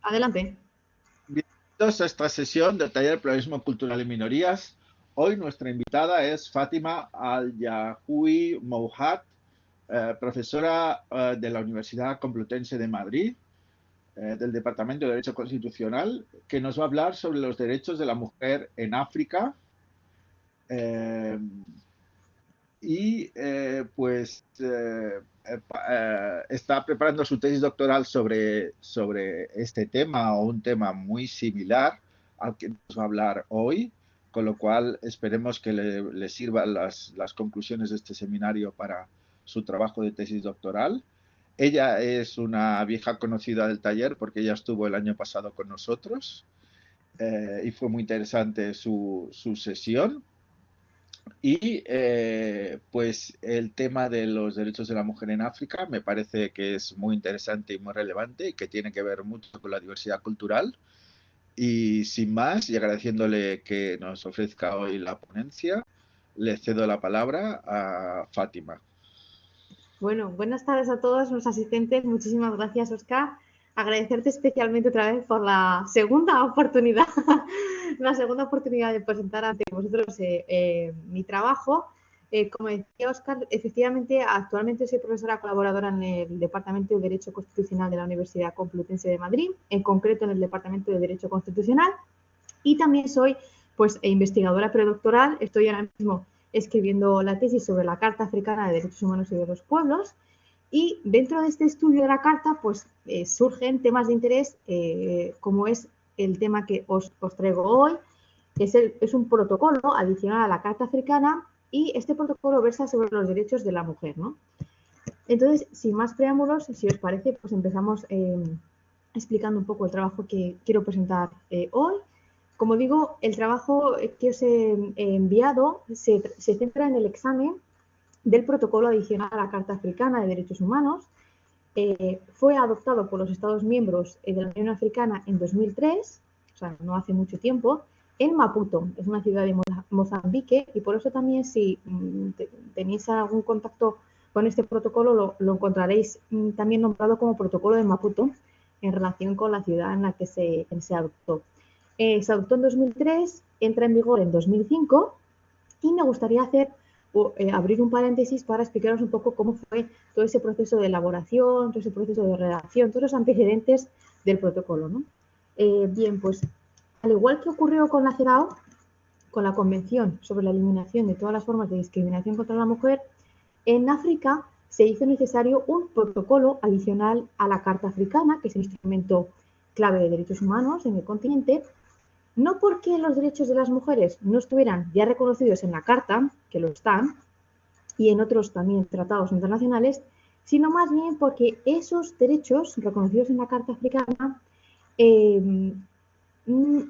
Adelante. Bienvenidos a esta sesión del taller Pluralismo Cultural y Minorías. Hoy nuestra invitada es Fátima Al-Yahoui Mouhad, profesora de la Universidad Complutense de Madrid, del Departamento de Derecho Constitucional, que nos va a hablar sobre los derechos de la mujer en África. Eh, está preparando su tesis doctoral sobre este tema o un tema muy similar al que nos va a hablar hoy, con lo cual esperemos que le sirvan las conclusiones de este seminario para su trabajo de tesis doctoral. Ella es una vieja conocida del taller porque ella estuvo el año pasado con nosotros y fue muy interesante su sesión. Y pues el tema de los derechos de la mujer en África me parece que es muy interesante y muy relevante y que tiene que ver mucho con la diversidad cultural. Y sin más, y agradeciéndole que nos ofrezca hoy la ponencia, le cedo la palabra a Fátima. Bueno, buenas tardes a todos los asistentes. Muchísimas gracias, Oscar. Agradecerte especialmente otra vez por la segunda oportunidad, la segunda oportunidad de presentar ante vosotros mi trabajo. Como decía Oscar, efectivamente, actualmente soy profesora colaboradora en el Departamento de Derecho Constitucional de la Universidad Complutense de Madrid, en concreto en el Departamento de Derecho Constitucional, y también soy pues investigadora predoctoral. Estoy ahora mismo escribiendo la tesis sobre la Carta Africana de Derechos Humanos y de los Pueblos, y dentro de este estudio de la Carta pues surgen temas de interés como es el tema que os traigo hoy. Es un protocolo adicional a la Carta Africana, y este protocolo versa sobre los derechos de la mujer, ¿no? Entonces, sin más preámbulos, si os parece, pues empezamos explicando un poco el trabajo que quiero presentar hoy. Como digo, el trabajo que os he enviado se centra en el examen del protocolo adicional a la Carta Africana de Derechos Humanos. Fue adoptado por los Estados miembros de la Unión Africana en 2003, o sea, no hace mucho tiempo, en Maputo, es una ciudad de Mozambique, y por eso también si tenéis algún contacto con este protocolo lo encontraréis también nombrado como Protocolo de Maputo en relación con la ciudad en la que se adoptó. Se adoptó en 2003, entra en vigor en 2005, y me gustaría abrir un paréntesis para explicaros un poco cómo fue todo ese proceso de elaboración, todo ese proceso de redacción, todos los antecedentes del protocolo, ¿no? Bien, pues al igual que ocurrió con la CEDAW, con la Convención sobre la Eliminación de todas las formas de discriminación contra la mujer, en África se hizo necesario un protocolo adicional a la Carta Africana, que es el instrumento clave de derechos humanos en el continente, no porque los derechos de las mujeres no estuvieran ya reconocidos en la Carta, que lo están, y en otros también tratados internacionales, sino más bien porque esos derechos reconocidos en la Carta Africana,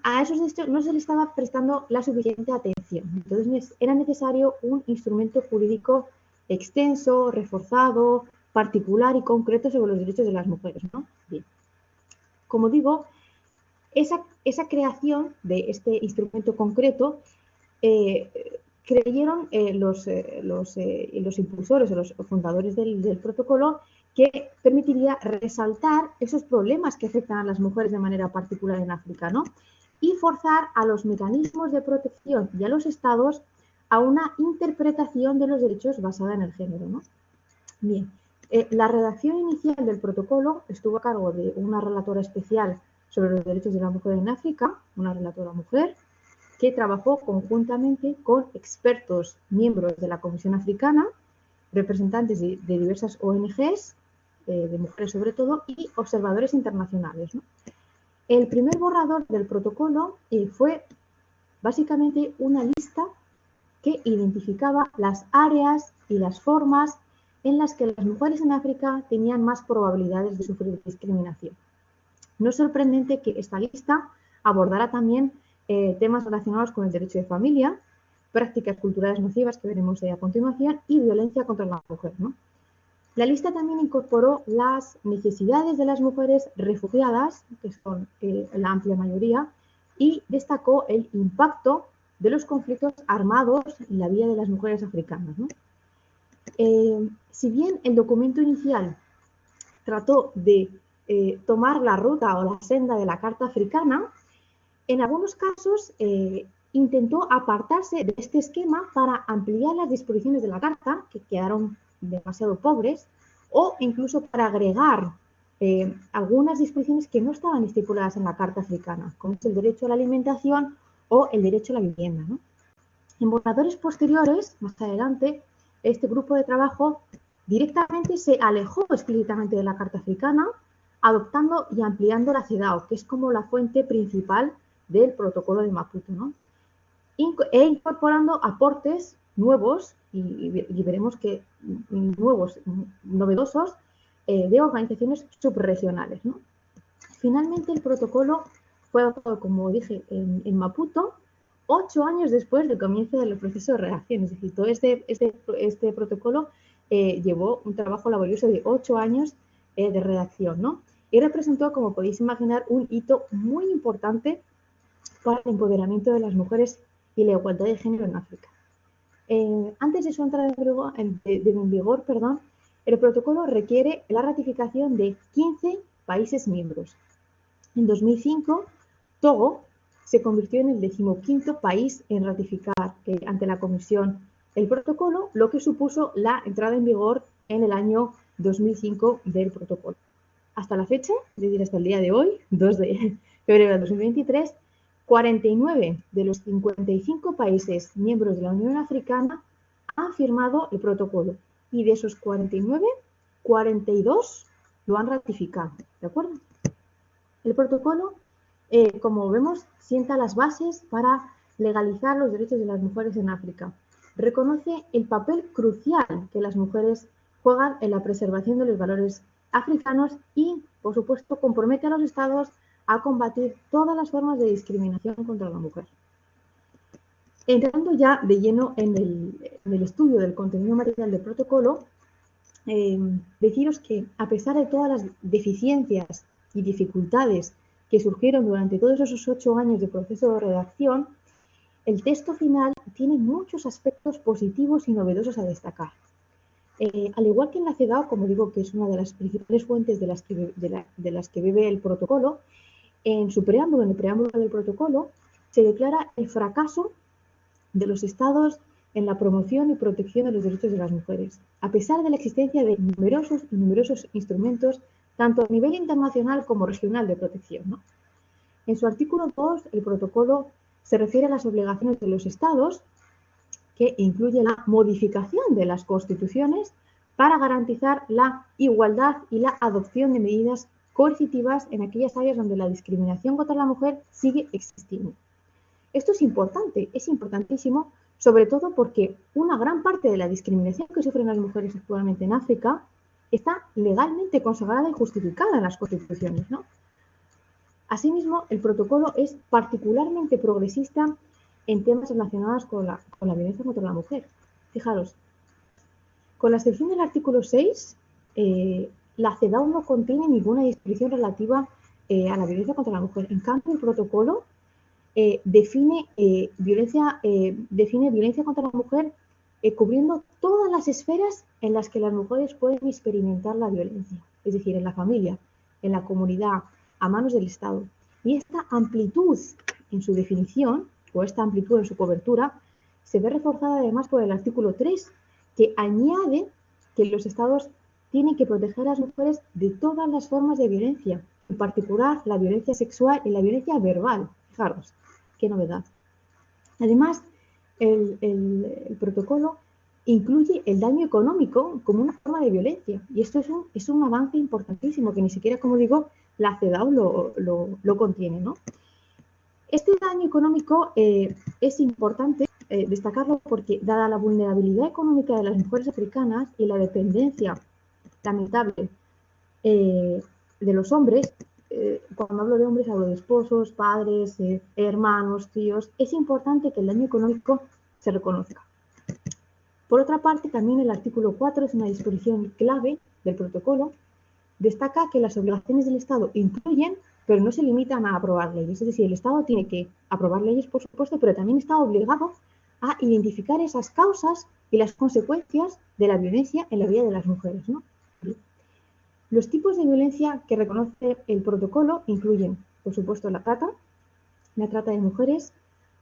a esos derechos no se les estaba prestando la suficiente atención. Entonces era necesario un instrumento jurídico extenso, reforzado, particular y concreto sobre los derechos de las mujeres, ¿no? Bien. Como digo, esa creación de este instrumento concreto creyeron los impulsores o los fundadores del protocolo que permitiría resaltar esos problemas que afectan a las mujeres de manera particular en África, ¿no? Y forzar a los mecanismos de protección y a los estados a una interpretación de los derechos basada en el género, ¿no? Bien, la redacción inicial del protocolo estuvo a cargo de una relatora especial sobre los derechos de la mujer en África, una relatora mujer, que trabajó conjuntamente con expertos miembros de la Comisión Africana, representantes de diversas ONGs, de mujeres sobre todo, y observadores internacionales, ¿no? El primer borrador del protocolo fue básicamente una lista que identificaba las áreas y las formas en las que las mujeres en África tenían más probabilidades de sufrir discriminación. No es sorprendente que esta lista abordara también temas relacionados con el derecho de familia, prácticas culturales nocivas que veremos a continuación y violencia contra la mujer, ¿no? La lista también incorporó las necesidades de las mujeres refugiadas, que son la amplia mayoría, y destacó el impacto de los conflictos armados en la vida de las mujeres africanas, ¿no? Si bien el documento inicial trató de tomar la ruta o la senda de la Carta Africana, en algunos casos intentó apartarse de este esquema para ampliar las disposiciones de la Carta, que quedaron demasiado pobres, o incluso para agregar algunas disposiciones que no estaban estipuladas en la Carta Africana, como es el derecho a la alimentación o el derecho a la vivienda, ¿no? En borradores posteriores, más adelante, este grupo de trabajo directamente se alejó explícitamente de la Carta Africana, adoptando y ampliando la CEDAW, que es como la fuente principal del protocolo de Maputo, ¿no? E incorporando aportes nuevos, y veremos que nuevos, novedosos, de organizaciones subregionales, ¿no? Finalmente, el protocolo fue adoptado, como dije, en Maputo, 8 años después del comienzo del proceso de redacción. Es decir, todo este protocolo llevó un trabajo laborioso de 8 años de redacción, ¿no? Y representó, como podéis imaginar, un hito muy importante para el empoderamiento de las mujeres y la igualdad de género en África. Antes de su entrada en vigor, el protocolo requiere la ratificación de 15 países miembros. En 2005, Togo se convirtió en el 15º país en ratificar ante la Comisión el protocolo, lo que supuso la entrada en vigor en el año 2005 del protocolo. Hasta la fecha, es decir, hasta el día de hoy, 2 de febrero de 2023, 49 de los 55 países miembros de la Unión Africana han firmado el protocolo, y de esos 49, 42 lo han ratificado, ¿de acuerdo? El protocolo, como vemos, sienta las bases para legalizar los derechos de las mujeres en África. Reconoce el papel crucial que las mujeres juegan en la preservación de los valores africanos y, por supuesto, compromete a los estados a combatir todas las formas de discriminación contra la mujer. Entrando ya de lleno en el estudio del contenido material del protocolo, deciros que, a pesar de todas las deficiencias y dificultades que surgieron durante todos esos 8 años de proceso de redacción, el texto final tiene muchos aspectos positivos y novedosos a destacar. Al igual que en la CEDAW, como digo, que es una de las principales fuentes de las que bebe el protocolo, en su preámbulo, en el preámbulo del protocolo, se declara el fracaso de los estados en la promoción y protección de los derechos de las mujeres, a pesar de la existencia de numerosos instrumentos, tanto a nivel internacional como regional, de protección, ¿no? En su artículo 2, el protocolo se refiere a las obligaciones de los estados, que incluye la modificación de las constituciones para garantizar la igualdad y la adopción de medidas coercitivas en aquellas áreas donde la discriminación contra la mujer sigue existiendo. Esto es importante, es importantísimo, sobre todo porque una gran parte de la discriminación que sufren las mujeres actualmente en África está legalmente consagrada y justificada en las constituciones, ¿no? Asimismo, el protocolo es particularmente progresista en temas relacionados con la violencia contra la mujer. Fijaros, con la excepción del artículo 6, la CEDAW no contiene ninguna disposición relativa a la violencia contra la mujer. En cambio, el protocolo define violencia contra la mujer cubriendo todas las esferas en las que las mujeres pueden experimentar la violencia, es decir, en la familia, en la comunidad, a manos del Estado. Y esta amplitud en su definición, o esta amplitud en su cobertura, se ve reforzada además por el artículo 3, que añade que los Estados tienen que proteger a las mujeres de todas las formas de violencia, en particular la violencia sexual y la violencia verbal. Fijaros, qué novedad. Además, el protocolo incluye el daño económico como una forma de violencia, y esto es un avance importantísimo que ni siquiera, como digo, la CEDAW lo contiene, ¿no? Este daño económico es importante destacarlo porque, dada la vulnerabilidad económica de las mujeres africanas y la dependencia lamentable de los hombres, cuando hablo de hombres hablo de esposos, padres, hermanos, tíos, es importante que el daño económico se reconozca. Por otra parte, también el artículo 4 es una disposición clave del protocolo. Destaca que las obligaciones del Estado incluyen, pero no se limitan a aprobar leyes. Es decir, el Estado tiene que aprobar leyes, por supuesto, pero también está obligado a identificar esas causas y las consecuencias de la violencia en la vida de las mujeres, ¿no? Los tipos de violencia que reconoce el protocolo incluyen, por supuesto, la trata de mujeres,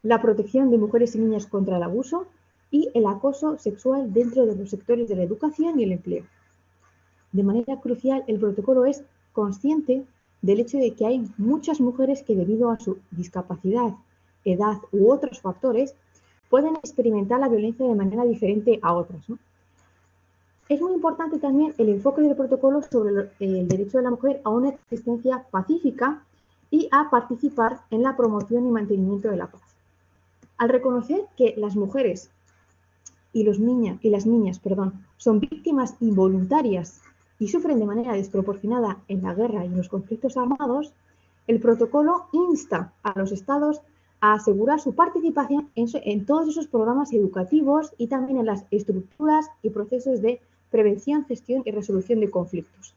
la protección de mujeres y niñas contra el abuso y el acoso sexual dentro de los sectores de la educación y el empleo. De manera crucial, el protocolo es consciente del hecho de que hay muchas mujeres que, debido a su discapacidad, edad u otros factores, pueden experimentar la violencia de manera diferente a otras, ¿no? Es muy importante también el enfoque del protocolo sobre el derecho de la mujer a una existencia pacífica y a participar en la promoción y mantenimiento de la paz. Al reconocer que las mujeres y las niñas son víctimas involuntarias y sufren de manera desproporcionada en la guerra y en los conflictos armados, el protocolo insta a los estados a asegurar su participación en todos esos programas educativos y también en las estructuras y procesos de prevención, gestión y resolución de conflictos.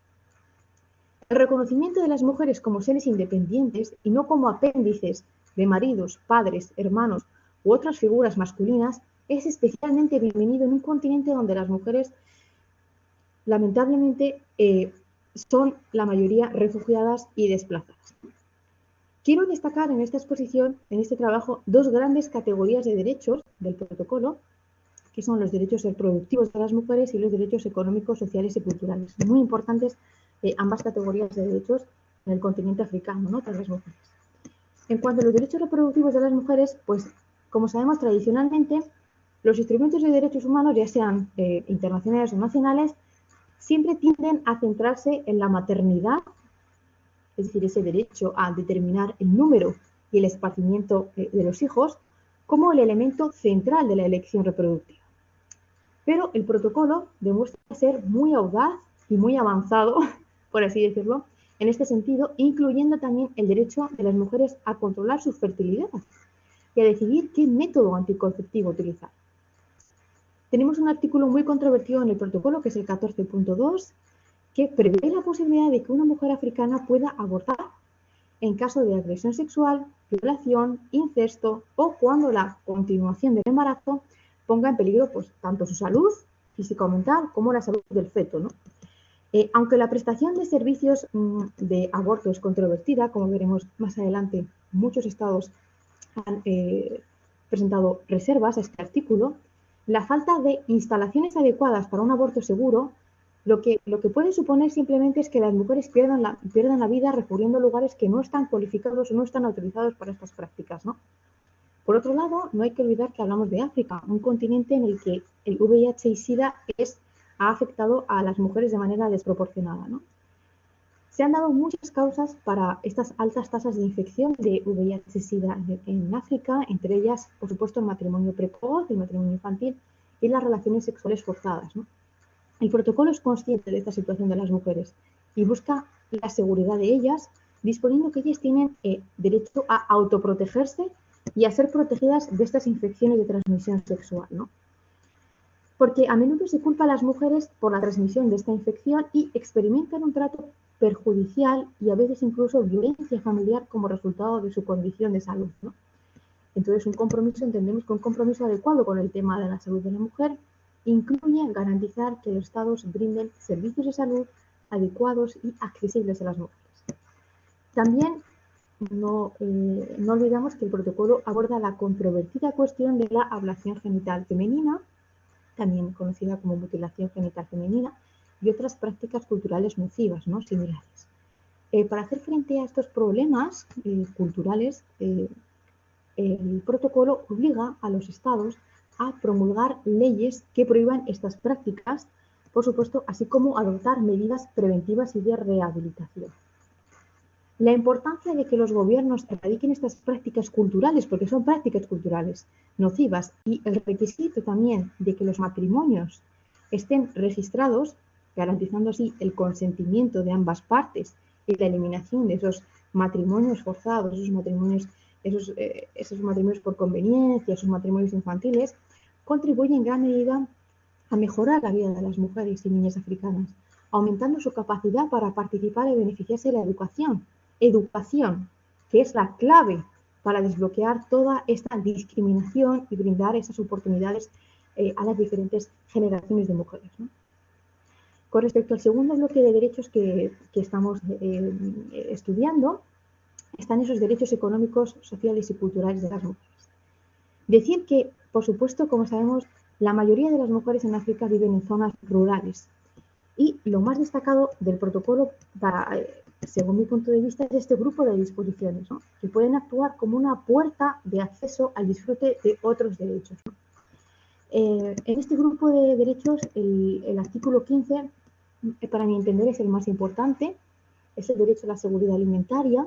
El reconocimiento de las mujeres como seres independientes y no como apéndices de maridos, padres, hermanos u otras figuras masculinas es especialmente bienvenido en un continente donde las mujeres lamentablemente son la mayoría refugiadas y desplazadas. Quiero destacar en esta exposición, en este trabajo, dos grandes categorías de derechos del protocolo, que son los derechos reproductivos de las mujeres y los derechos económicos, sociales y culturales. Muy importantes ambas categorías de derechos en el continente africano, ¿no?, para las mujeres. En cuanto a los derechos reproductivos de las mujeres, pues, como sabemos, tradicionalmente, los instrumentos de derechos humanos, ya sean internacionales o nacionales, siempre tienden a centrarse en la maternidad, es decir, ese derecho a determinar el número y el esparcimiento de los hijos, como el elemento central de la elección reproductiva. Pero el protocolo demuestra ser muy audaz y muy avanzado, por así decirlo, en este sentido, incluyendo también el derecho de las mujeres a controlar su fertilidad y a decidir qué método anticonceptivo utilizar. Tenemos un artículo muy controvertido en el protocolo, que es el 14.2, que prevé la posibilidad de que una mujer africana pueda abortar en caso de agresión sexual, violación, incesto o cuando la continuación del embarazo ponga en peligro, pues, tanto su salud física o mental como la salud del feto, ¿no? Aunque la prestación de servicios de aborto es controvertida, como veremos más adelante, muchos estados han presentado reservas a este artículo, la falta de instalaciones adecuadas para un aborto seguro lo que puede suponer simplemente es que las mujeres pierdan la vida recurriendo a lugares que no están cualificados o no están autorizados para estas prácticas, ¿no? Por otro lado, no hay que olvidar que hablamos de África, un continente en el que el VIH y SIDA ha afectado a las mujeres de manera desproporcionada, ¿no? Se han dado muchas causas para estas altas tasas de infección de VIH y SIDA en África, entre ellas, por supuesto, el matrimonio precoz, el matrimonio infantil y las relaciones sexuales forzadas, ¿no? El protocolo es consciente de esta situación de las mujeres y busca la seguridad de ellas, disponiendo que ellas tienen derecho a autoprotegerse y a ser protegidas de estas infecciones de transmisión sexual, ¿no? Porque a menudo se culpa a las mujeres por la transmisión de esta infección y experimentan un trato perjudicial y a veces incluso violencia familiar como resultado de su condición de salud, ¿no? Entonces, entendemos que un compromiso adecuado con el tema de la salud de la mujer incluye garantizar que los estados brinden servicios de salud adecuados y accesibles a las mujeres. También no olvidamos que el protocolo aborda la controvertida cuestión de la ablación genital femenina, también conocida como mutilación genital femenina, y otras prácticas culturales nocivas, ¿no?, similares. Para hacer frente a estos problemas culturales, el protocolo obliga a los estados a promulgar leyes que prohíban estas prácticas, por supuesto, así como adoptar medidas preventivas y de rehabilitación. La importancia de que los gobiernos erradiquen estas prácticas culturales, porque son prácticas culturales nocivas, y el requisito también de que los matrimonios estén registrados, garantizando así el consentimiento de ambas partes y la eliminación de esos matrimonios forzados, esos matrimonios por conveniencia, esos matrimonios infantiles, contribuye en gran medida a mejorar la vida de las mujeres y niñas africanas, aumentando su capacidad para participar y beneficiarse de la educación, que es la clave para desbloquear toda esta discriminación y brindar esas oportunidades a las diferentes generaciones de mujeres, ¿no? Con respecto al segundo bloque de derechos que estamos estudiando, están esos derechos económicos, sociales y culturales de las mujeres. Decir que, por supuesto, como sabemos, la mayoría de las mujeres en África viven en zonas rurales. Y lo más destacado del protocolo, según mi punto de vista, es este grupo de disposiciones, ¿no?, que pueden actuar como una puerta de acceso al disfrute de otros derechos, ¿no? En este grupo de derechos, el artículo 15, para mi entender, es el más importante. Es el derecho a la seguridad alimentaria.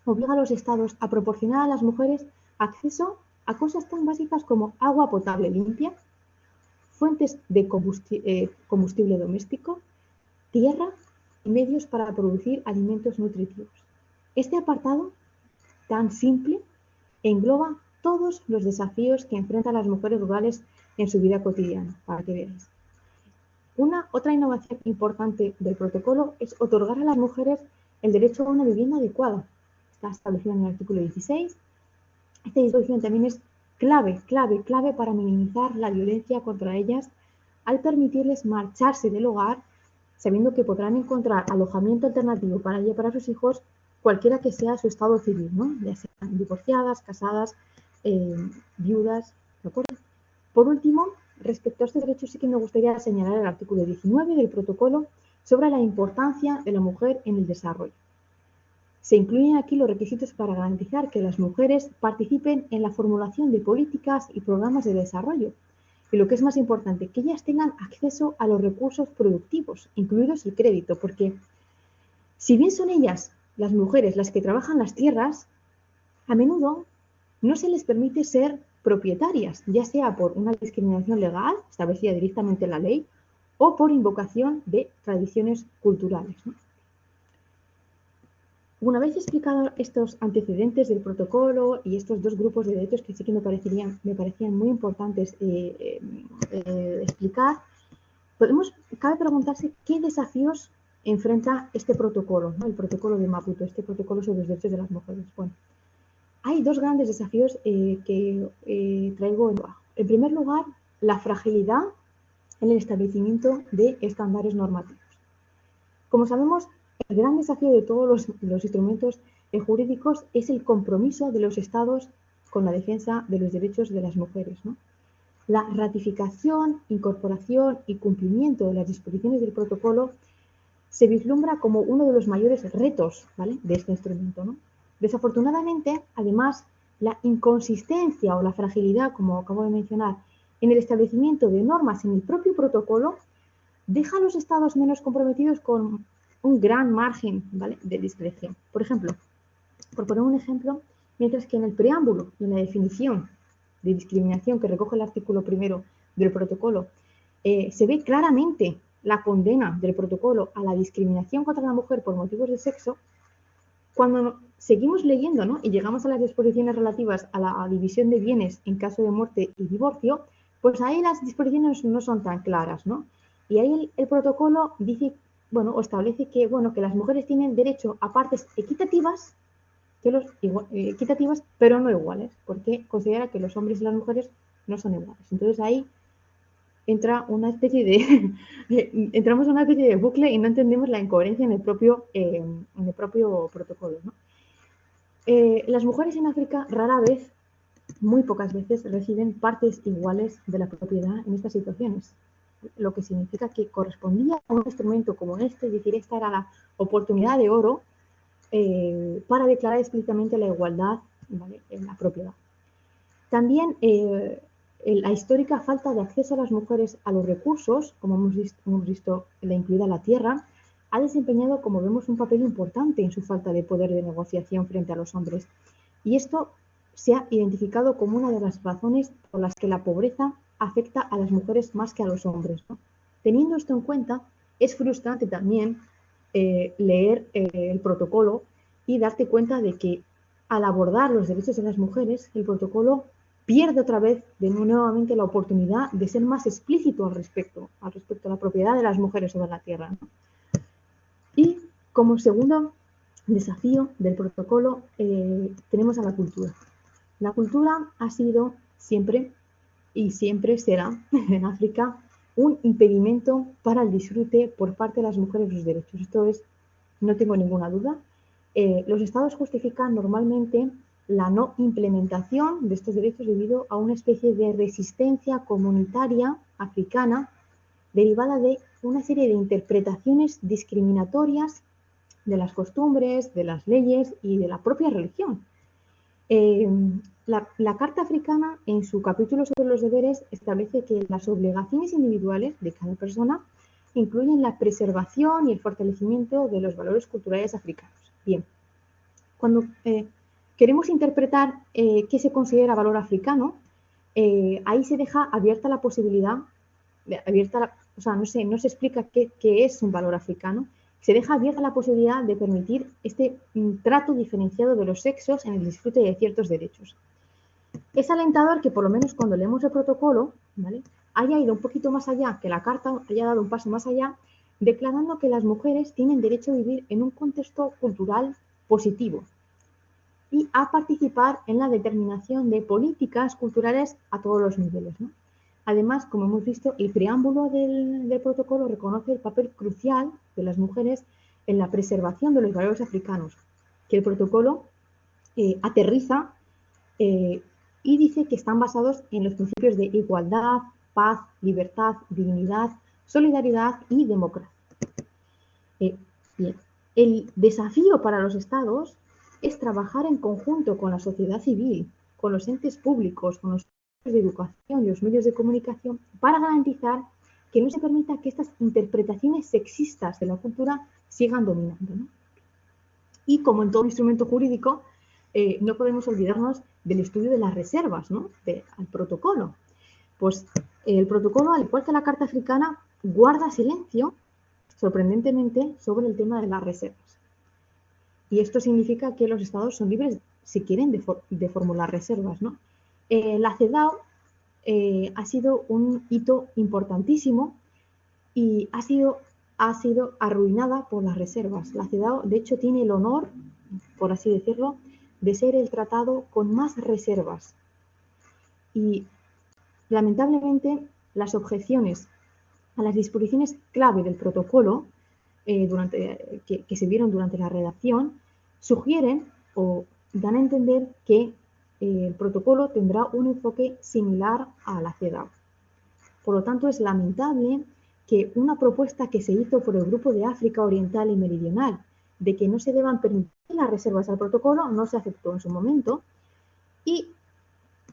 Obliga a los estados a proporcionar a las mujeres acceso a cosas tan básicas como agua potable limpia, fuentes de combustible doméstico, tierra y medios para producir alimentos nutritivos. Este apartado, tan simple, engloba todos los desafíos que enfrentan las mujeres rurales en su vida cotidiana, para que veáis. Otra innovación importante del protocolo es otorgar a las mujeres el derecho a una vivienda adecuada. Está establecida en el artículo 16. Esta disposición también es clave para minimizar la violencia contra ellas al permitirles marcharse del hogar, sabiendo que podrán encontrar alojamiento alternativo para ella y para sus hijos, cualquiera que sea su estado civil, ¿no?, ya sean divorciadas, casadas, viudas, ¿de acuerdo? Por último, respecto a estos derechos, sí que me gustaría señalar el artículo 19 del protocolo sobre la importancia de la mujer en el desarrollo. Se incluyen aquí los requisitos para garantizar que las mujeres participen en la formulación de políticas y programas de desarrollo. Y lo que es más importante, que ellas tengan acceso a los recursos productivos, incluidos el crédito, porque si bien son ellas, las mujeres, las que trabajan las tierras, a menudo no se les permite ser propietarias, ya sea por una discriminación legal establecida directamente en la ley o por invocación de tradiciones culturales, ¿no? Una vez explicados estos antecedentes del protocolo y estos dos grupos de derechos que sí que me parecían muy importantes explicar, cabe preguntarse qué desafíos enfrenta este protocolo, ¿no?, el protocolo de Maputo, este protocolo sobre los derechos de las mujeres. Bueno, hay dos grandes desafíos que traigo en bajo. En primer lugar, la fragilidad en el establecimiento de estándares normativos. Como sabemos, el gran desafío de todos los instrumentos jurídicos es el compromiso de los estados con la defensa de los derechos de las mujeres, ¿no? La ratificación, incorporación y cumplimiento de las disposiciones del protocolo se vislumbra como uno de los mayores retos, ¿vale?, de este instrumento, ¿no? Desafortunadamente, además, la inconsistencia o la fragilidad, como acabo de mencionar, en el establecimiento de normas en el propio protocolo deja a los estados menos comprometidos con un gran margen, ¿vale?, de discreción. Por ejemplo, por poner un ejemplo, mientras que en el preámbulo y en la definición de discriminación que recoge el artículo 1 del protocolo se ve claramente la condena del protocolo a la discriminación contra la mujer por motivos de sexo, cuando seguimos leyendo, ¿no?, y llegamos a las disposiciones relativas a la división de bienes en caso de muerte y divorcio, pues ahí las disposiciones no son tan claras, ¿no? Y ahí el protocolo dice, bueno, o establece que, bueno, que las mujeres tienen derecho a partes equitativas, pero no iguales, porque considera que los hombres y las mujeres no son iguales. Entonces ahí entra una especie entramos en una especie de bucle y no entendemos la incoherencia en el propio protocolo, ¿no? Las mujeres en África rara vez, muy pocas veces, reciben partes iguales de la propiedad en estas situaciones, lo que significa que correspondía a un instrumento como este, es decir, esta era la oportunidad de oro para declarar explícitamente la igualdad, ¿vale?, en la propiedad. También la histórica falta de acceso a las mujeres a los recursos, como hemos visto la incluida la tierra, ha desempeñado, como vemos, un papel importante en su falta de poder de negociación frente a los hombres. Y esto se ha identificado como una de las razones por las que la pobreza afecta a las mujeres más que a los hombres, ¿no? Teniendo esto en cuenta, es frustrante también leer el protocolo y darte cuenta de que al abordar los derechos de las mujeres, el protocolo pierde otra vez nuevamente la oportunidad de ser más explícito al respecto a la propiedad de las mujeres sobre la tierra, ¿no? Y como segundo desafío del protocolo tenemos a la cultura. La cultura ha sido siempre y siempre será en África un impedimento para el disfrute por parte de las mujeres de sus derechos. Esto es, no tengo ninguna duda. Los estados justifican normalmente la no implementación de estos derechos debido a una especie de resistencia comunitaria africana derivada de una serie de interpretaciones discriminatorias de las costumbres, de las leyes y de la propia religión. La Carta Africana, en su capítulo sobre los deberes, establece que las obligaciones individuales de cada persona incluyen la preservación y el fortalecimiento de los valores culturales africanos. Bien, cuando queremos interpretar qué se considera valor africano, ahí se deja abierta la posibilidad, o sea, no se explica qué es un valor africano, se deja abierta la posibilidad de permitir este trato diferenciado de los sexos en el disfrute de ciertos derechos. Es alentador que por lo menos cuando leemos el protocolo, ¿vale?, haya ido un poquito más allá, que la Carta haya dado un paso más allá, declarando que las mujeres tienen derecho a vivir en un contexto cultural positivo y a participar en la determinación de políticas culturales a todos los niveles, ¿no? Además, como hemos visto, el preámbulo del protocolo reconoce el papel crucial de las mujeres en la preservación de los valores africanos, que el protocolo aterriza y dice que están basados en los principios de igualdad, paz, libertad, dignidad, solidaridad y democracia. Bien. El desafío para los estados es trabajar en conjunto con la sociedad civil, con los entes públicos, con los de educación y los medios de comunicación para garantizar que no se permita que estas interpretaciones sexistas de la cultura sigan dominando, ¿no? Y como en todo instrumento jurídico, no podemos olvidarnos del estudio de las reservas, ¿no?, al protocolo. Pues el protocolo, al igual que la Carta Africana, guarda silencio, sorprendentemente, sobre el tema de las reservas. Y esto significa que los estados son libres, si quieren, de formular reservas, ¿no? La CEDAW ha sido un hito importantísimo y ha sido arruinada por las reservas. La CEDAW, de hecho, tiene el honor, por así decirlo, de ser el tratado con más reservas. Y, lamentablemente, las objeciones a las disposiciones clave del protocolo que se vieron durante la redacción sugieren o dan a entender que el protocolo tendrá un enfoque similar a la CEDAW. Por lo tanto, es lamentable que una propuesta que se hizo por el Grupo de África Oriental y Meridional de que no se deban permitir las reservas al protocolo no se aceptó en su momento y,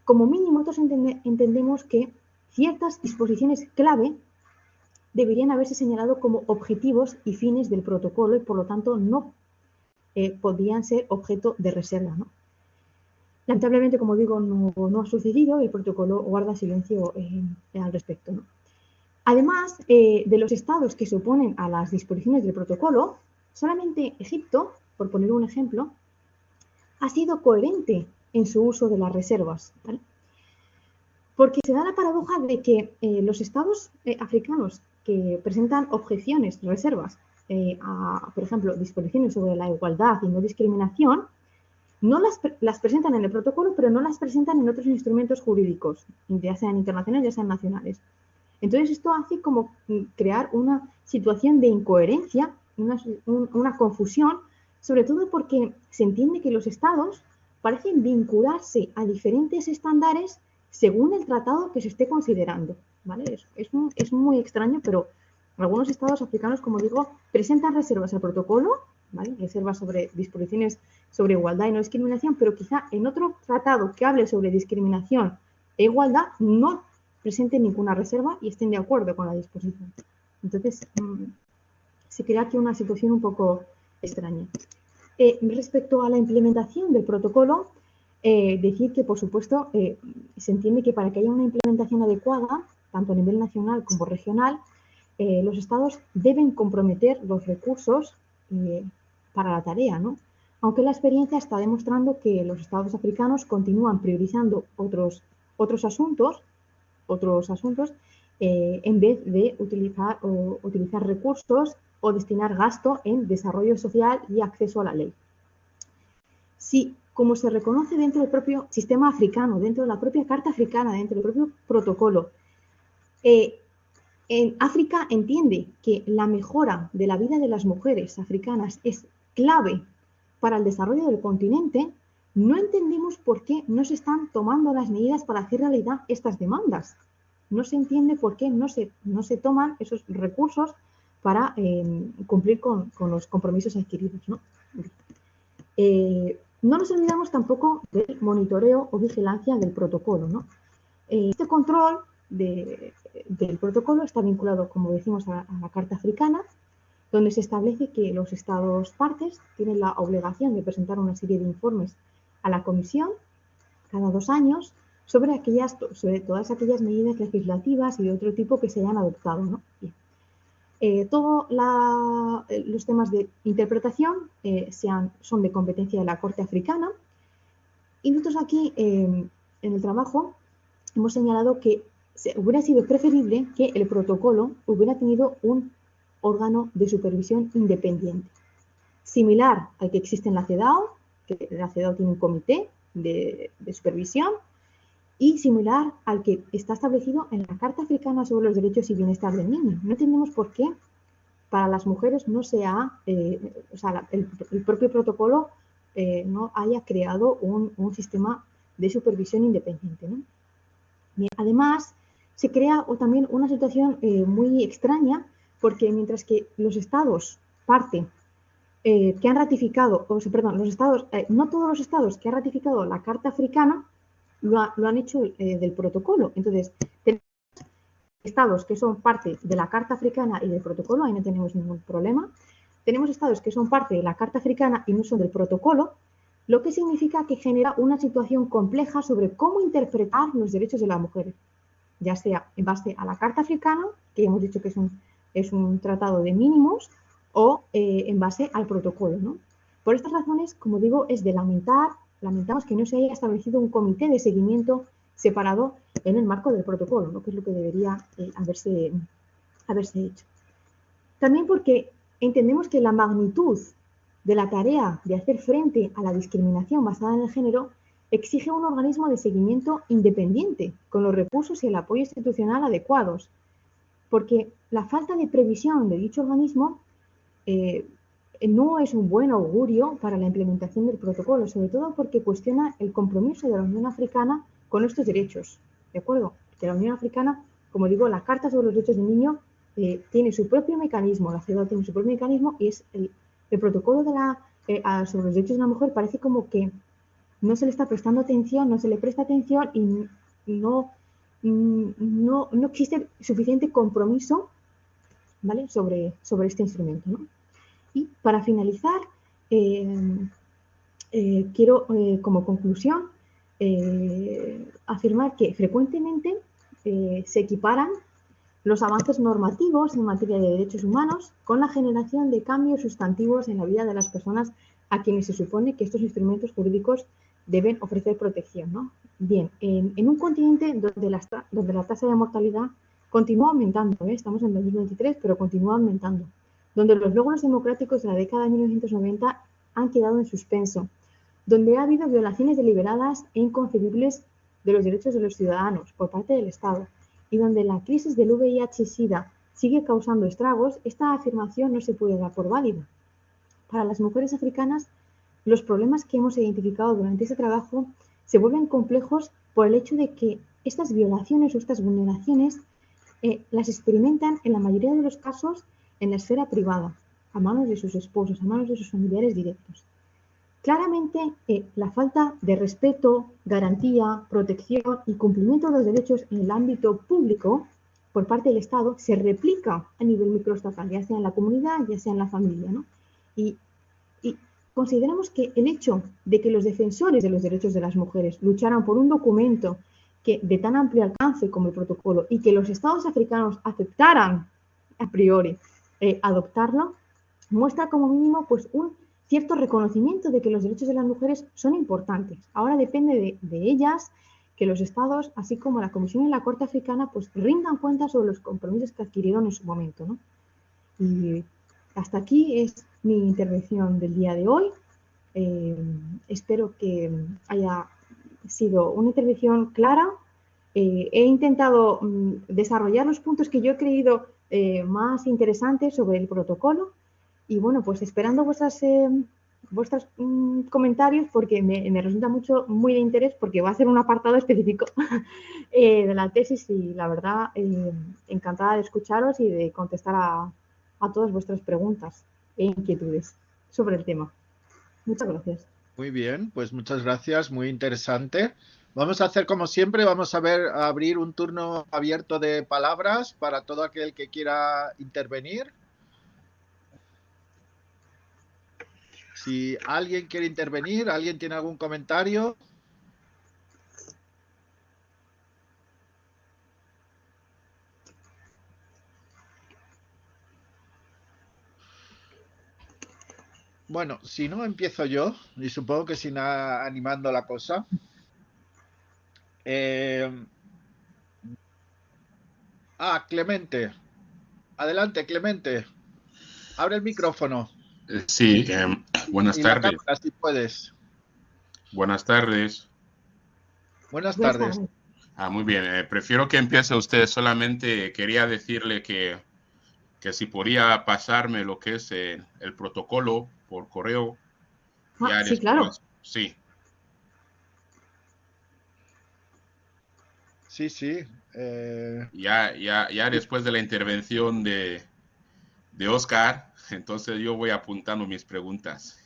como mínimo, nosotros entendemos que ciertas disposiciones clave deberían haberse señalado como objetivos y fines del protocolo y, por lo tanto, no podían ser objeto de reserva, ¿no? Lamentablemente, como digo, no ha sucedido y el protocolo guarda silencio al respecto, ¿no? Además de los estados que se oponen a las disposiciones del protocolo, solamente Egipto, por poner un ejemplo, ha sido coherente en su uso de las reservas, ¿vale? Porque se da la paradoja de que los estados africanos que presentan objeciones, reservas, por ejemplo, disposiciones sobre la igualdad y no discriminación, no las presentan en el protocolo, pero no las presentan en otros instrumentos jurídicos, ya sean internacionales, ya sean nacionales. Entonces, esto hace como crear una situación de incoherencia, una confusión, sobre todo porque se entiende que los estados parecen vincularse a diferentes estándares según el tratado que se esté considerando, ¿vale? Es muy extraño, pero algunos estados africanos, como digo, presentan reservas al protocolo, ¿vale?, reservas sobre disposiciones sobre igualdad y no discriminación, pero quizá en otro tratado que hable sobre discriminación e igualdad no presenten ninguna reserva y estén de acuerdo con la disposición. Entonces, se crea aquí una situación un poco extraña. Respecto a la implementación del protocolo, decir que, por supuesto, se entiende que para que haya una implementación adecuada, tanto a nivel nacional como regional, los estados deben comprometer los recursos para la tarea, ¿no? Aunque la experiencia está demostrando que los estados africanos continúan priorizando otros asuntos en vez de utilizar recursos o destinar gasto en desarrollo social y acceso a la ley. Si, como se reconoce dentro del propio sistema africano, dentro de la propia Carta Africana, dentro del propio protocolo, En África entiende que la mejora de la vida de las mujeres africanas es clave para el desarrollo del continente, no entendemos por qué no se están tomando las medidas para hacer realidad estas demandas. No se entiende por qué no se toman esos recursos para cumplir con los compromisos adquiridos, ¿no? No nos olvidamos tampoco del monitoreo o vigilancia del protocolo, ¿no? Este control del protocolo está vinculado, como decimos, a la Carta Africana, donde se establece que los Estados partes tienen la obligación de presentar una serie de informes a la Comisión cada 2 años sobre todas aquellas medidas legislativas y de otro tipo que se hayan adoptado, ¿no? Todos los temas de interpretación son de competencia de la Corte Africana, y nosotros aquí en el trabajo hemos señalado que hubiera sido preferible que el protocolo hubiera tenido un órgano de supervisión independiente, similar al que existe en la CEDAW, que la CEDAW tiene un comité de supervisión, y similar al que está establecido en la Carta Africana sobre los Derechos y Bienestar del Niño. No entendemos por qué para las mujeres no se ha, o sea, el propio protocolo no haya creado un sistema de supervisión independiente, ¿no? Bien, además, se crea también una situación muy extraña, porque mientras que los estados parte que han ratificado, no todos los estados que han ratificado la Carta Africana lo han hecho del protocolo. Entonces, tenemos estados que son parte de la Carta Africana y del protocolo, ahí no tenemos ningún problema. Tenemos estados que son parte de la Carta Africana y no son del protocolo, lo que significa que genera una situación compleja sobre cómo interpretar los derechos de las mujeres, ya sea en base a la Carta Africana, que hemos dicho que es un tratado de mínimos, o en base al protocolo, ¿no? Por estas razones, como digo, es de lamentamos que no se haya establecido un comité de seguimiento separado en el marco del protocolo, ¿no? Que es lo que debería haberse hecho. También porque entendemos que la magnitud de la tarea de hacer frente a la discriminación basada en el género exige un organismo de seguimiento independiente, con los recursos y el apoyo institucional adecuados, porque la falta de previsión de dicho organismo no es un buen augurio para la implementación del protocolo, sobre todo porque cuestiona el compromiso de la Unión Africana con estos derechos, ¿de acuerdo? Que la Unión Africana, como digo, la Carta sobre los Derechos del Niño tiene su propio mecanismo, la CEDAW tiene su propio mecanismo, y es el protocolo sobre los derechos de la mujer parece como que no se le está prestando atención, no se le presta atención y no existe suficiente compromiso, ¿vale? sobre este instrumento, ¿no? Y para finalizar, quiero como conclusión afirmar que frecuentemente se equiparan los avances normativos en materia de derechos humanos con la generación de cambios sustantivos en la vida de las personas a quienes se supone que estos instrumentos jurídicos deben ofrecer protección, ¿no? Bien, en un continente donde la tasa de mortalidad continúa aumentando, estamos en 2023, pero continúa aumentando, donde los logros democráticos de la década de 1990 han quedado en suspenso, donde ha habido violaciones deliberadas e inconcebibles de los derechos de los ciudadanos por parte del Estado, y donde la crisis del VIH-Sida sigue causando estragos, esta afirmación no se puede dar por válida. Para las mujeres africanas, los problemas que hemos identificado durante este trabajo se vuelven complejos por el hecho de que estas violaciones o estas vulneraciones las experimentan en la mayoría de los casos en la esfera privada, a manos de sus esposos, a manos de sus familiares directos. Claramente, la falta de respeto, garantía, protección y cumplimiento de los derechos en el ámbito público por parte del Estado se replica a nivel microestatal, ya sea en la comunidad, ya sea en la familia, ¿no? Y consideramos que el hecho de que los defensores de los derechos de las mujeres lucharan por un documento de tan amplio alcance como el protocolo y que los Estados africanos aceptaran a priori adoptarlo, muestra como mínimo pues un cierto reconocimiento de que los derechos de las mujeres son importantes. Ahora depende de ellas que los Estados, así como la Comisión y la Corte Africana, pues rindan cuentas sobre los compromisos que adquirieron en su momento, ¿no? Y hasta aquí es mi intervención del día de hoy. Espero que haya sido una intervención clara, He intentado desarrollar los puntos que yo he creído más interesantes sobre el protocolo y bueno, pues esperando vuestros comentarios porque me resulta muy de interés porque va a ser un apartado específico de la tesis y la verdad encantada de escucharos y de contestar a todas vuestras preguntas e inquietudes sobre el tema. Muchas gracias. Muy bien, pues muchas gracias, muy interesante. Vamos a hacer como siempre, vamos a abrir un turno abierto de palabras para todo aquel que quiera intervenir. Si alguien quiere intervenir, alguien tiene algún comentario. Bueno, si no, empiezo yo, y supongo que sin animando la cosa. Clemente. Adelante, Clemente. Abre el micrófono Sí, buenas y la tardes. cámara, si puedes. Buenas tardes. Buenas Buenas tardes. tardes. Muy bien. Prefiero que empiece usted. Solamente quería decirle que si podía pasarme lo que es el protocolo por correo. Ya Sí, claro. después, sí. Sí, sí. Ya después de la intervención de Oscar, entonces yo voy apuntando mis preguntas.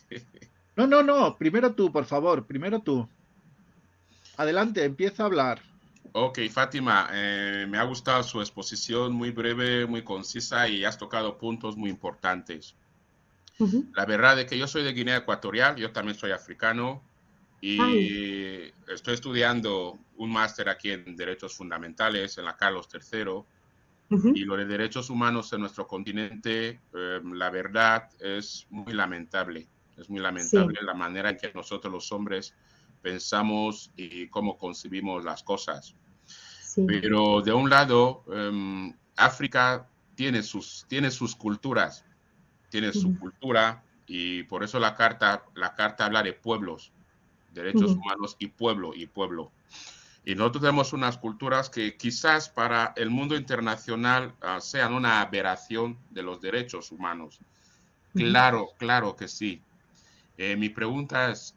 No, no, no. Primero tú, por favor. Primero tú. Adelante, empieza a hablar. Ok, Fátima, me ha gustado su exposición, muy breve, muy concisa y has tocado puntos muy importantes. La verdad es que yo soy de Guinea Ecuatorial, yo también soy africano Ay. y estoy estudiando un máster aquí en Derechos Fundamentales en la Carlos III y lo de derechos humanos en nuestro continente, la verdad es muy lamentable. Es muy lamentable Sí. la manera en que nosotros los hombres pensamos y cómo concebimos las cosas. Sí. Pero de un lado, África tiene sus culturas, tiene su cultura y por eso la carta habla de pueblos, derechos humanos y pueblo y pueblo. Y nosotros tenemos unas culturas que quizás para el mundo internacional sean una aberración de los derechos humanos. Claro, claro que sí. Mi pregunta es,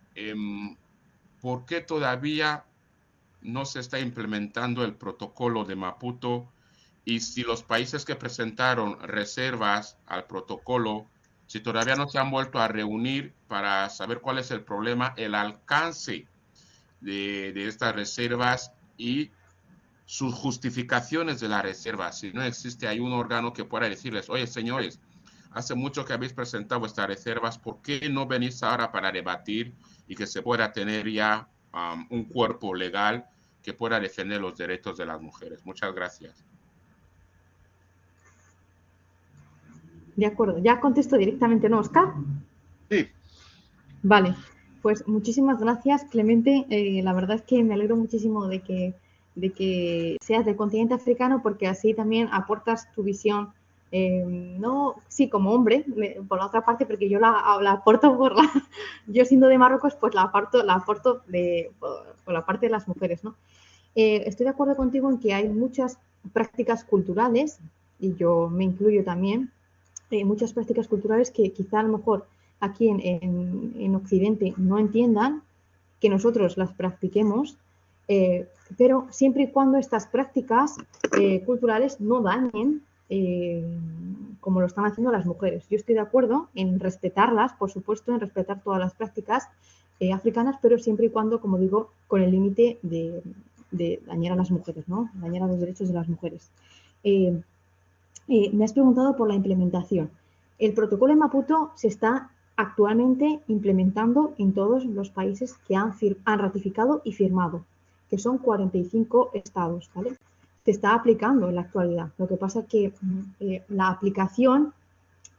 ¿por qué todavía no se está implementando el protocolo de Maputo? Y si los países que presentaron reservas al protocolo, si todavía no se han vuelto a reunir para saber cuál es el problema, el alcance de estas reservas y sus justificaciones de la reserva. Si no existe hay un órgano que pueda decirles, oye señores, hace mucho que habéis presentado vuestras reservas, ¿por qué no venís ahora para debatir y que se pueda tener ya un cuerpo legal que pueda defender los derechos de las mujeres? Muchas gracias. De acuerdo. Ya contesto directamente, ¿no, Oscar? Sí. Vale. Pues muchísimas gracias, Clemente. La verdad es que me alegro muchísimo de que seas del continente africano porque así también aportas tu visión, no, sí, como hombre, por la otra parte, porque yo la aporto yo siendo de Marruecos, pues la aporto por la parte de las mujeres, ¿no? Estoy de acuerdo contigo en que hay muchas prácticas culturales, y yo me incluyo también, muchas prácticas culturales que quizá a lo mejor aquí en Occidente no entiendan, que nosotros las practiquemos, pero siempre y cuando estas prácticas culturales no dañen como lo están haciendo las mujeres. Yo estoy de acuerdo en respetarlas, por supuesto, en respetar todas las prácticas africanas, pero siempre y cuando, como digo, con el límite de dañar a las mujeres, ¿no? Dañar a los derechos de las mujeres. Me has preguntado por la implementación. El protocolo de Maputo se está actualmente implementando en todos los países que han ratificado y firmado, que son 45 estados, ¿vale? Se está aplicando en la actualidad. Lo que pasa es que la aplicación,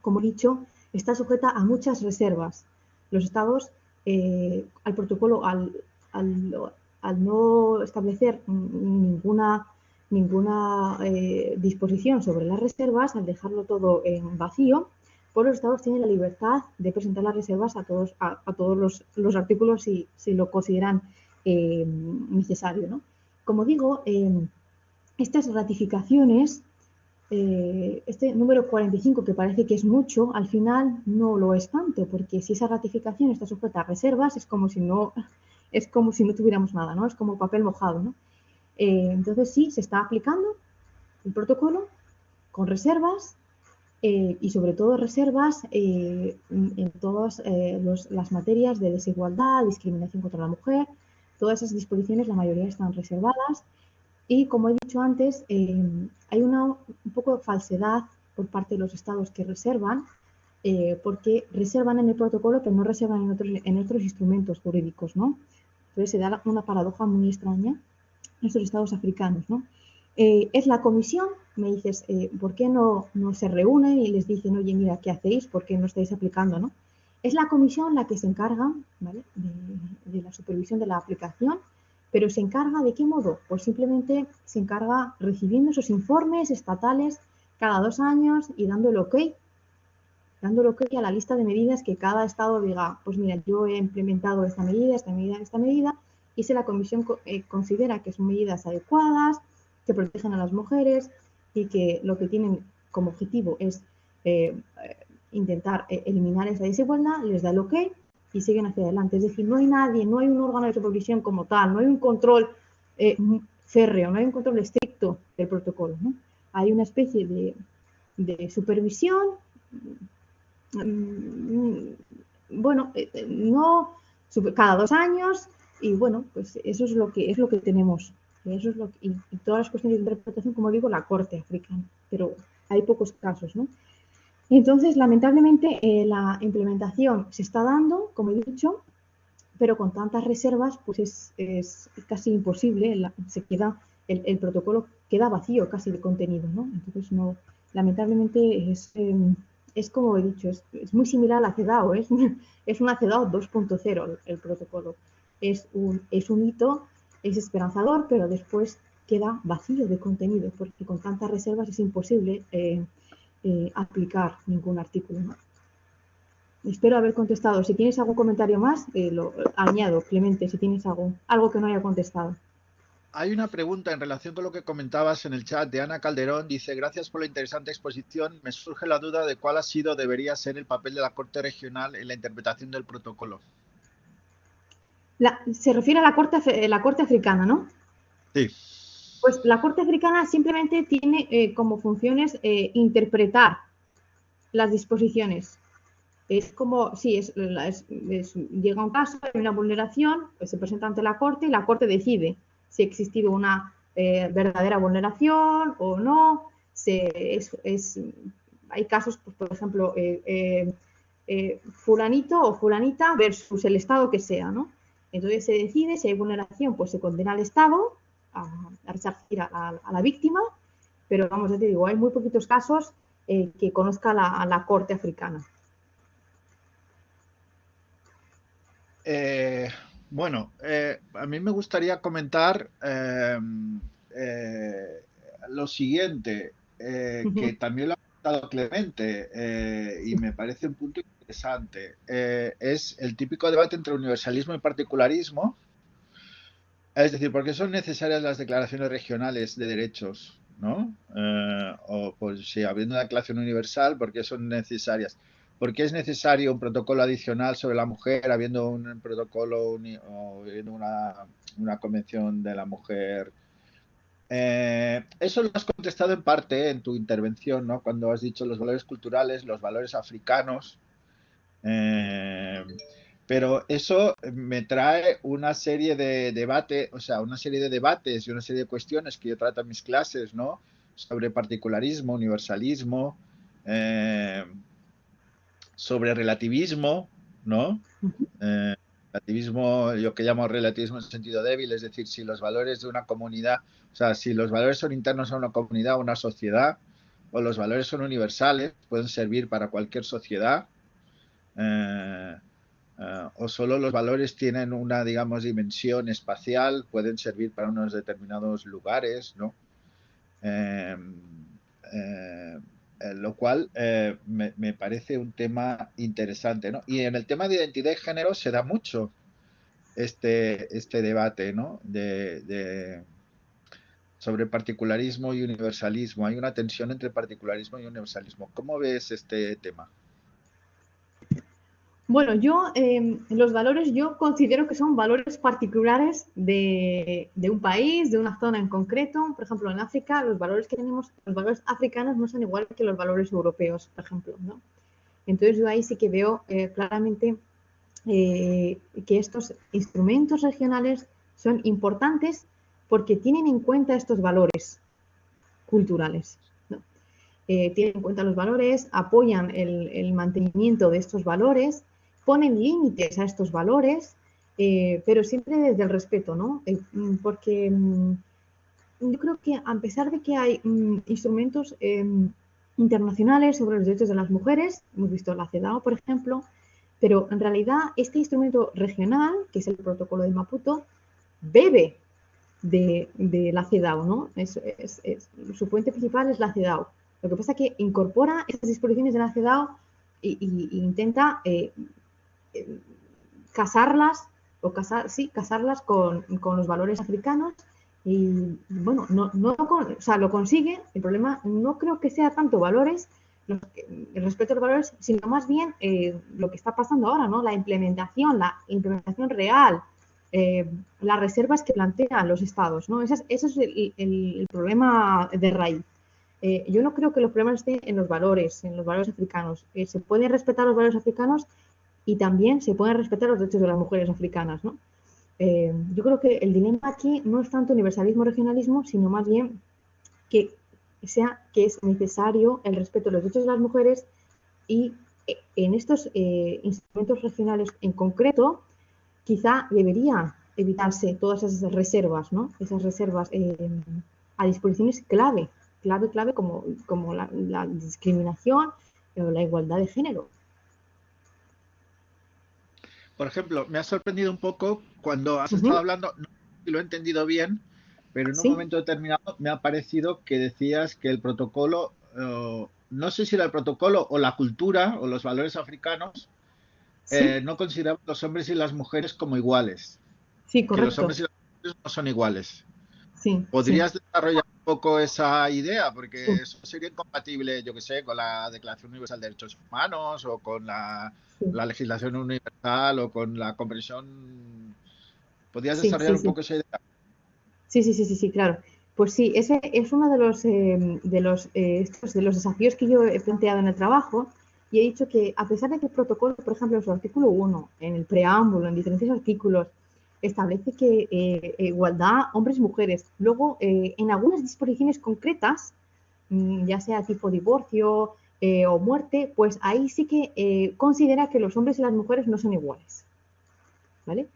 como he dicho, está sujeta a muchas reservas. Los estados, al protocolo, al no establecer ninguna disposición sobre las reservas, al dejarlo todo en vacío, pues los estados tienen la libertad de presentar las reservas a todos los artículos si lo consideran necesario, ¿no? como digo, estas ratificaciones, este número 45, que parece que es mucho, al final no lo es tanto, porque si esa ratificación está sujeta a reservas, es como si no tuviéramos nada, ¿no? Es como papel mojado, ¿no? Entonces sí, se está aplicando el protocolo con reservas, y sobre todo reservas en todas las materias de desigualdad, discriminación contra la mujer. Todas esas disposiciones, la mayoría están reservadas. Y como he dicho antes, hay un poco de falsedad por parte de los estados que reservan, porque reservan en el protocolo, pero no reservan en otros instrumentos jurídicos, ¿no? Entonces se da una paradoja muy extraña en estos estados africanos, ¿no? Es la comisión, me dices, ¿por qué no se reúnen y les dicen, oye, mira, ¿qué hacéis? ¿Por qué no estáis aplicando, no? Es la comisión la que se encarga, ¿vale?, de la supervisión de la aplicación, pero se encarga ¿de qué modo? Pues simplemente se encarga recibiendo esos informes estatales cada 2 años y dando el ok a la lista de medidas que cada estado diga, pues mira, yo he implementado esta medida, y si la comisión considera que son medidas adecuadas, que protegen a las mujeres y que lo que tienen como objetivo es intentar eliminar esa desigualdad, les da el ok y siguen hacia adelante. Es decir, no hay nadie, no hay un órgano de supervisión como tal, no hay un control férreo, no hay un control estricto del protocolo, ¿no? Hay una especie de supervisión, bueno, no cada 2 años, y bueno, pues eso es lo que tenemos. Eso es y todas las cuestiones de interpretación, como digo, la corte africana, pero hay pocos casos, ¿no? Entonces, lamentablemente, la implementación se está dando, como he dicho, pero con tantas reservas, pues es casi imposible, el protocolo queda vacío casi de contenido, ¿no? Entonces, no, lamentablemente es como he dicho, es muy similar a la CEDAW, es una CEDAW 2.0 el protocolo. Es un hito, es esperanzador, pero después queda vacío de contenido, porque con tantas reservas es imposible aplicar ningún artículo, ¿no? Espero haber contestado. Si tienes algún comentario más, lo añado, Clemente, si tienes algo que no haya contestado. Hay una pregunta en relación con lo que comentabas en el chat de Ana Calderón. Dice, gracias por la interesante exposición. Me surge la duda de cuál ha sido, debería ser el papel de la Corte Regional en la interpretación del protocolo. Se refiere a la corte africana, ¿no? Sí. Pues la Corte africana simplemente tiene como funciones interpretar las disposiciones. Es como, sí, llega un caso, hay una vulneración, pues se presenta ante la Corte y la Corte decide si ha existido una verdadera vulneración o no. Hay casos, pues, por ejemplo, fulanito o fulanita versus el Estado que sea, ¿no? Entonces se decide si hay vulneración, pues se condena al Estado a resarcir a la víctima, pero vamos, ya te digo, hay muy poquitos casos que conozca la Corte africana. Bueno, a mí me gustaría comentar lo siguiente, que también lo ha comentado Clemente, y me parece un punto interesante. Es el típico debate entre universalismo y particularismo. Es decir, ¿por qué son necesarias las declaraciones regionales de derechos? ¿No? O pues si habiendo una declaración universal, ¿por qué son necesarias? ¿Por qué es necesario un protocolo adicional sobre la mujer, habiendo un protocolo o una convención de la mujer? Eso lo has contestado en parte en tu intervención, ¿no? Cuando has dicho los valores culturales, los valores africanos. Pero eso me trae una serie de debates, o sea, una serie de debates y una serie de cuestiones que yo trato en mis clases, ¿no? Sobre particularismo, universalismo, sobre relativismo, ¿no? Relativismo, yo que llamo relativismo en sentido débil, es decir, si los valores de una comunidad, o sea, si los valores son internos a una comunidad o una sociedad, o los valores son universales, pueden servir para cualquier sociedad. O solo los valores tienen una, digamos, dimensión espacial, pueden servir para unos determinados lugares, ¿no? Lo cual me parece un tema interesante, ¿no? Y en el tema de identidad y género se da mucho este debate, ¿no? sobre particularismo y universalismo. Hay una tensión entre particularismo y universalismo. ¿Cómo ves este tema? Bueno, yo los valores yo considero que son valores particulares de un país, de una zona en concreto. Por ejemplo, en África los valores que tenemos, los valores africanos no son iguales que los valores europeos, por ejemplo, ¿no? Entonces yo ahí sí que veo claramente que estos instrumentos regionales son importantes porque tienen en cuenta estos valores culturales, ¿no? Tienen en cuenta los valores, apoyan el mantenimiento de estos valores, ponen límites a estos valores, pero siempre desde el respeto, ¿no? Porque yo creo que a pesar de que hay instrumentos internacionales sobre los derechos de las mujeres, hemos visto la CEDAW, por ejemplo, pero en realidad este instrumento regional, que es el protocolo de Maputo, bebe de la CEDAW, ¿no? Su fuente principal es la CEDAW. Lo que pasa es que incorpora estas disposiciones de la CEDAW e intenta casarlas, casarlas con los valores africanos y, bueno, o sea, lo consigue. El problema no creo que sea tanto valores, el respeto a los valores, sino más bien lo que está pasando ahora, ¿no? La implementación real, las reservas que plantean los estados, ¿no? Ese es el problema de raíz. Yo no creo que los problemas estén en los valores africanos. Se pueden respetar los valores africanos y también se pueden respetar los derechos de las mujeres africanas, ¿no? Yo creo que el dilema aquí no es tanto universalismo o regionalismo, sino más bien que es necesario el respeto de los derechos de las mujeres y en estos instrumentos regionales en concreto quizá deberían evitarse todas esas reservas, ¿no? Esas reservas a disposiciones clave como la discriminación o la igualdad de género. Por ejemplo, me ha sorprendido un poco cuando has estado hablando, no sé si lo he entendido bien, pero en un momento determinado me ha parecido que decías que el protocolo, no sé si era el protocolo o la cultura o los valores africanos, no consideraban los hombres y las mujeres como iguales. Sí, correcto. Que los hombres y las mujeres no son iguales. Sí, ¿Podrías desarrollar un poco esa idea? Porque eso sería incompatible, yo que sé, con la Declaración Universal de Derechos Humanos o con la legislación universal o con la comprensión. ¿Podrías desarrollar un poco esa idea? Sí, claro. Pues sí, ese es uno de los desafíos que yo he planteado en el trabajo y he dicho que a pesar de que el protocolo, por ejemplo, en su artículo 1, en el preámbulo, en diferentes artículos, establece que igualdad hombres-mujeres, luego en algunas disposiciones concretas, ya sea tipo divorcio o muerte, pues ahí sí que considera que los hombres y las mujeres no son iguales, ¿vale?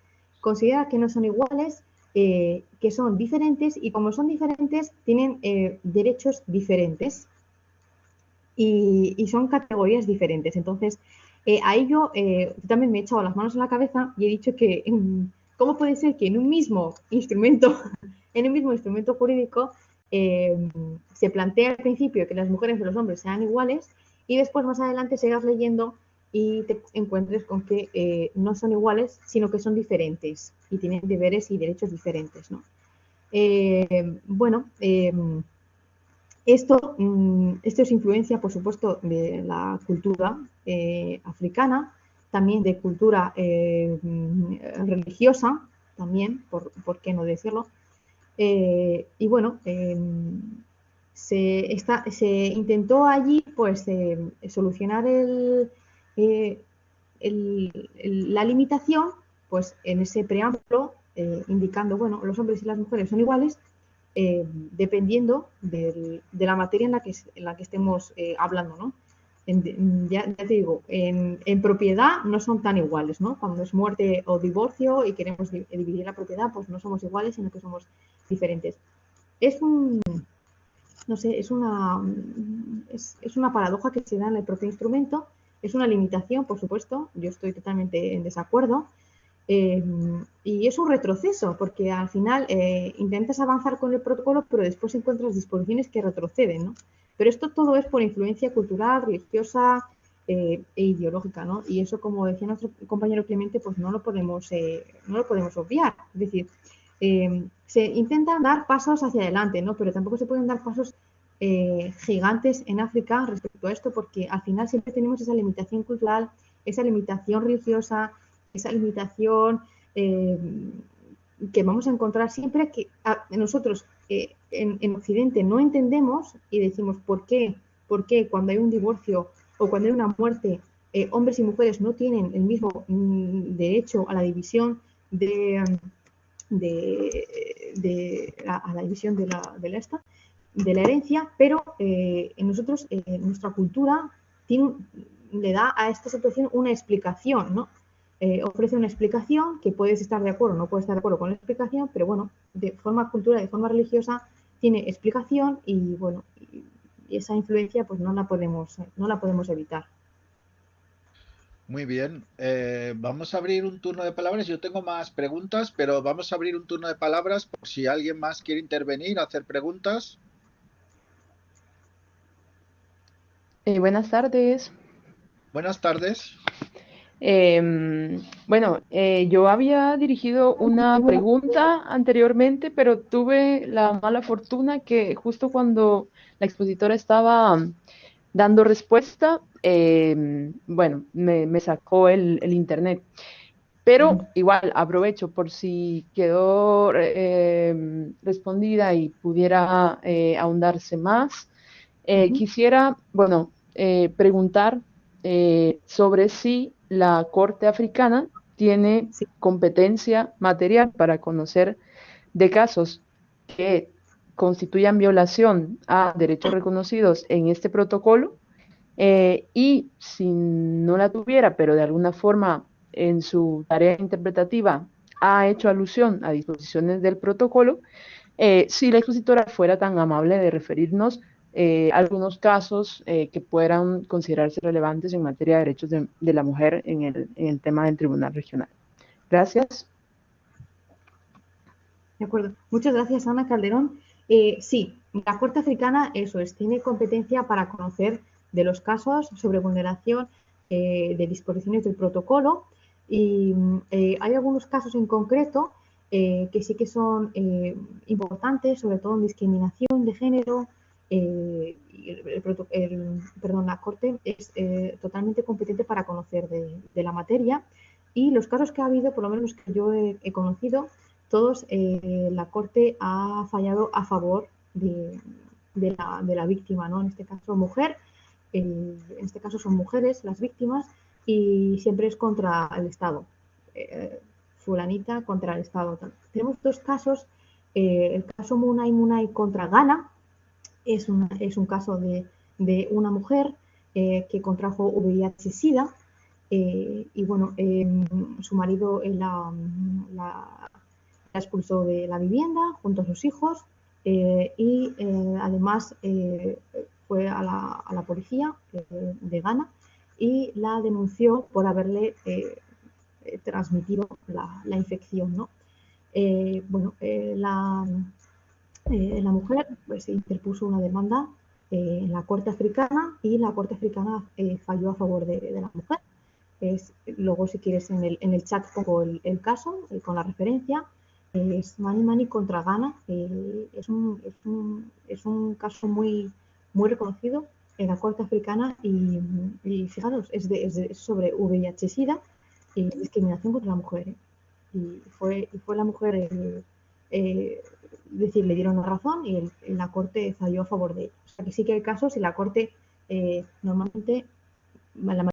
Considera que no son iguales, que son diferentes y como son diferentes tienen derechos diferentes y son categorías diferentes. Entonces, ahí yo también me he echado las manos en la cabeza y he dicho que ¿cómo puede ser que en un mismo instrumento, jurídico se plantea al principio que las mujeres y los hombres sean iguales y después más adelante sigas leyendo y te encuentres con que no son iguales, sino que son diferentes y tienen deberes y derechos diferentes, ¿no? Bueno, esto es influencia, por supuesto, de la cultura africana, también de cultura religiosa, también, por qué no decirlo. Y bueno, se intentó allí pues solucionar la limitación pues en ese preámbulo indicando, bueno, los hombres y las mujeres son iguales dependiendo de la materia en la que estemos hablando, ¿no? Ya te digo, en propiedad no son tan iguales, ¿no? Cuando es muerte o divorcio y queremos dividir la propiedad, pues no somos iguales, sino que somos diferentes. No sé, es una paradoja que se da en el propio instrumento, es una limitación, por supuesto, yo estoy totalmente en desacuerdo, y es un retroceso, porque al final intentas avanzar con el protocolo, pero después encuentras disposiciones que retroceden, ¿no? Pero esto todo es por influencia cultural, religiosa e ideológica, ¿no? Y eso, como decía nuestro compañero Clemente, pues no lo podemos obviar. Es decir, se intentan dar pasos hacia adelante, ¿no? Pero tampoco se pueden dar pasos gigantes en África respecto a esto, porque al final siempre tenemos esa limitación cultural, esa limitación religiosa, esa limitación que vamos a encontrar siempre que nosotros en Occidente no entendemos y decimos ¿por qué cuando hay un divorcio o cuando hay una muerte hombres y mujeres no tienen el mismo derecho a la división a la división de la herencia, pero en nosotros, nuestra cultura le da a esta situación una explicación, ¿no? Ofrece una explicación que puedes estar de acuerdo o no puedes estar de acuerdo con la explicación, pero bueno, de forma cultural, de forma religiosa, tiene explicación y bueno, y esa influencia pues no la podemos evitar. Muy bien, vamos a abrir un turno de palabras. Yo tengo más preguntas, pero vamos a abrir un turno de palabras por si alguien más quiere intervenir, hacer preguntas. Buenas tardes. Buenas tardes. Yo había dirigido una pregunta anteriormente, pero tuve la mala fortuna que justo cuando la expositora estaba dando respuesta, me sacó el internet. Pero igual aprovecho por si quedó respondida y pudiera ahondarse más. Quisiera, preguntar sobre si la Corte Africana tiene competencia material para conocer de casos que constituyan violación a derechos reconocidos en este protocolo y si no la tuviera, pero de alguna forma en su tarea interpretativa ha hecho alusión a disposiciones del protocolo, si la expositora fuera tan amable de referirnos algunos casos que puedan considerarse relevantes en materia de derechos de la mujer en el tema del Tribunal Regional. Gracias. De acuerdo. Muchas gracias, Ana Calderón. Sí, la Corte Africana, eso es, tiene competencia para conocer de los casos sobre vulneración de disposiciones del protocolo y hay algunos casos en concreto que sí que son importantes, sobre todo en discriminación de género. La Corte es totalmente competente para conocer de la materia y los casos que ha habido, por lo menos los que yo he conocido, todos la Corte ha fallado a favor de la víctima, ¿no? En este caso mujer, en este caso son mujeres las víctimas y siempre es contra el Estado, fulanita contra el Estado. Tenemos dos casos, el caso Munay contra Ghana, es un caso de una mujer que contrajo VIH-Sida y bueno, su marido la expulsó de la vivienda junto a sus hijos y además fue a la policía de Ghana y la denunció por haberle transmitido la infección, ¿no? La mujer pues, interpuso una demanda en la Corte Africana y la Corte Africana falló a favor de la mujer. Luego, si quieres, en el chat pongo el caso con la referencia. Es Mani contra Ghana. Es un caso muy, muy reconocido en la Corte Africana y fijaros, es sobre VIH-Sida y discriminación contra la mujer. Y fue la mujer, decir, le dieron la razón y la Corte falló a favor de ella. O sea que sí que hay casos y la Corte normalmente la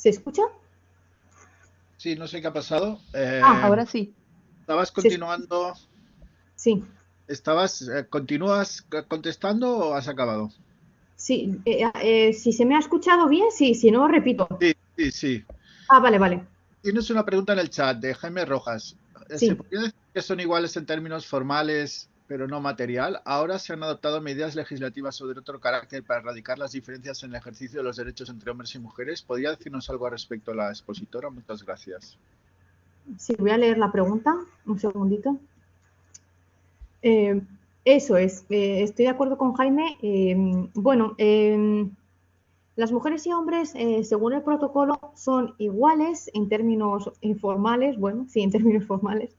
¿Se escucha? Sí, no sé qué ha pasado. Ahora sí. ¿Estabas continuando? Sí. ¿Continúas contestando o has acabado? Sí, si se me ha escuchado bien, sí, si no, repito. Sí. Vale. Tienes una pregunta en el chat de Jaime Rojas. Sí. ¿Se podría decir que son iguales en términos formales pero no material. Ahora se han adoptado medidas legislativas sobre otro carácter para erradicar las diferencias en el ejercicio de los derechos entre hombres y mujeres. ¿Podría decirnos algo al respecto a la expositora? Muchas gracias. Sí, voy a leer la pregunta, un segundito. Eso es, estoy de acuerdo con Jaime. Bueno, las mujeres y hombres, según el protocolo, son iguales en términos informales, bueno, sí, en términos formales,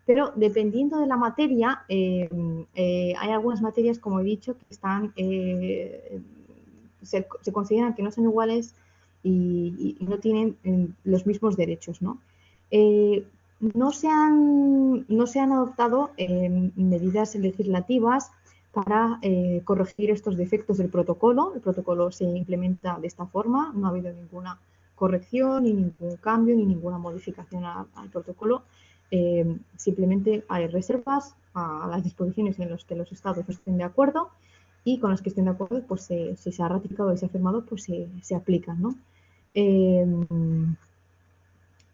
pero dependiendo de la materia, hay algunas materias, como he dicho, que están, se consideran que no son iguales y no tienen los mismos derechos, ¿no? No se han adoptado medidas legislativas para corregir estos defectos del protocolo. El protocolo se implementa de esta forma, no ha habido ninguna corrección, ni ningún cambio, ni ninguna modificación al protocolo. Simplemente hay reservas a las disposiciones en las que los estados no estén de acuerdo y con las que estén de acuerdo, pues si se ha ratificado y se ha firmado, pues se aplican, ¿no?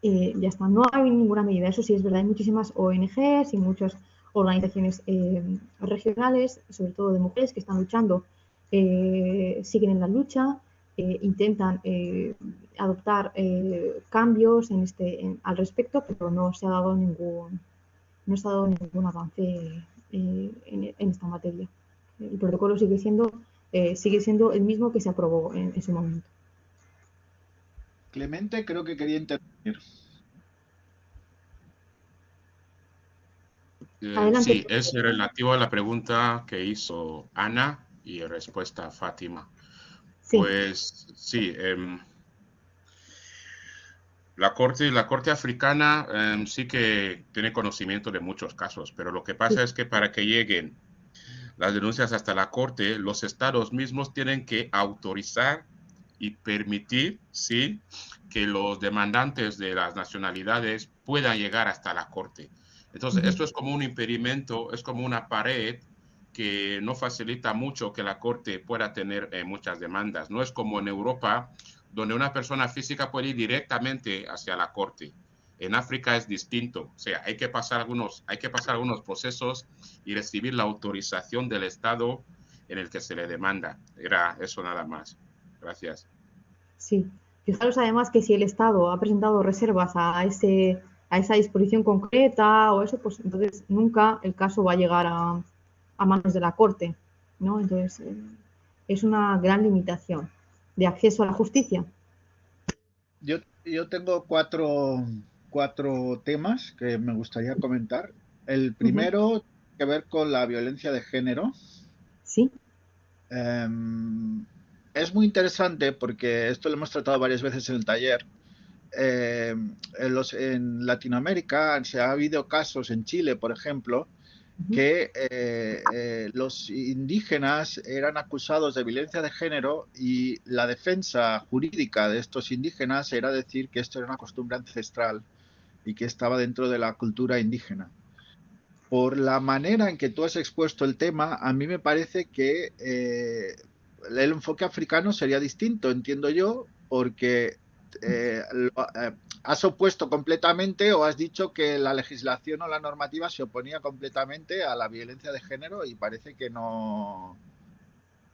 Ya está, no hay ninguna medida. Eso sí es verdad, hay muchísimas ONGs y muchas organizaciones regionales, sobre todo de mujeres, que están luchando, siguen en la lucha, intentan adoptar cambios al respecto, pero no se ha dado ningún avance en esta materia. El protocolo sigue siendo el mismo que se aprobó en su momento. Clemente creo que quería intervenir. Sí, es relativo a la pregunta que hizo Ana y respuesta a Fátima. Sí. Pues sí, la corte africana sí que tiene conocimiento de muchos casos, pero lo que pasa es que para que lleguen las denuncias hasta la corte, los estados mismos tienen que autorizar y permitir, sí, que los demandantes de las nacionalidades puedan llegar hasta la corte. Entonces, esto es como un impedimento, es como una pared que no facilita mucho que la corte pueda tener muchas demandas. No es como en Europa, donde una persona física puede ir directamente hacia la corte. En África es distinto, o sea, hay que pasar algunos procesos y recibir la autorización del Estado en el que se le demanda. Era eso nada más. Gracias. Sí. Fijaros además que si el Estado ha presentado reservas a esa disposición concreta o eso, pues entonces nunca el caso va a llegar a manos de la Corte, ¿no? Entonces es una gran limitación de acceso a la justicia. Yo tengo cuatro temas que me gustaría comentar. El primero tiene que ver con la violencia de género. Sí. Es muy interesante porque esto lo hemos tratado varias veces en el taller. En Latinoamérica se ha habido casos, en Chile, por ejemplo, que los indígenas eran acusados de violencia de género y la defensa jurídica de estos indígenas era decir que esto era una costumbre ancestral y que estaba dentro de la cultura indígena. Por la manera en que tú has expuesto el tema, a mí me parece que el enfoque africano sería distinto, entiendo yo, porque has opuesto completamente o has dicho que la legislación o la normativa se oponía completamente a la violencia de género y parece que no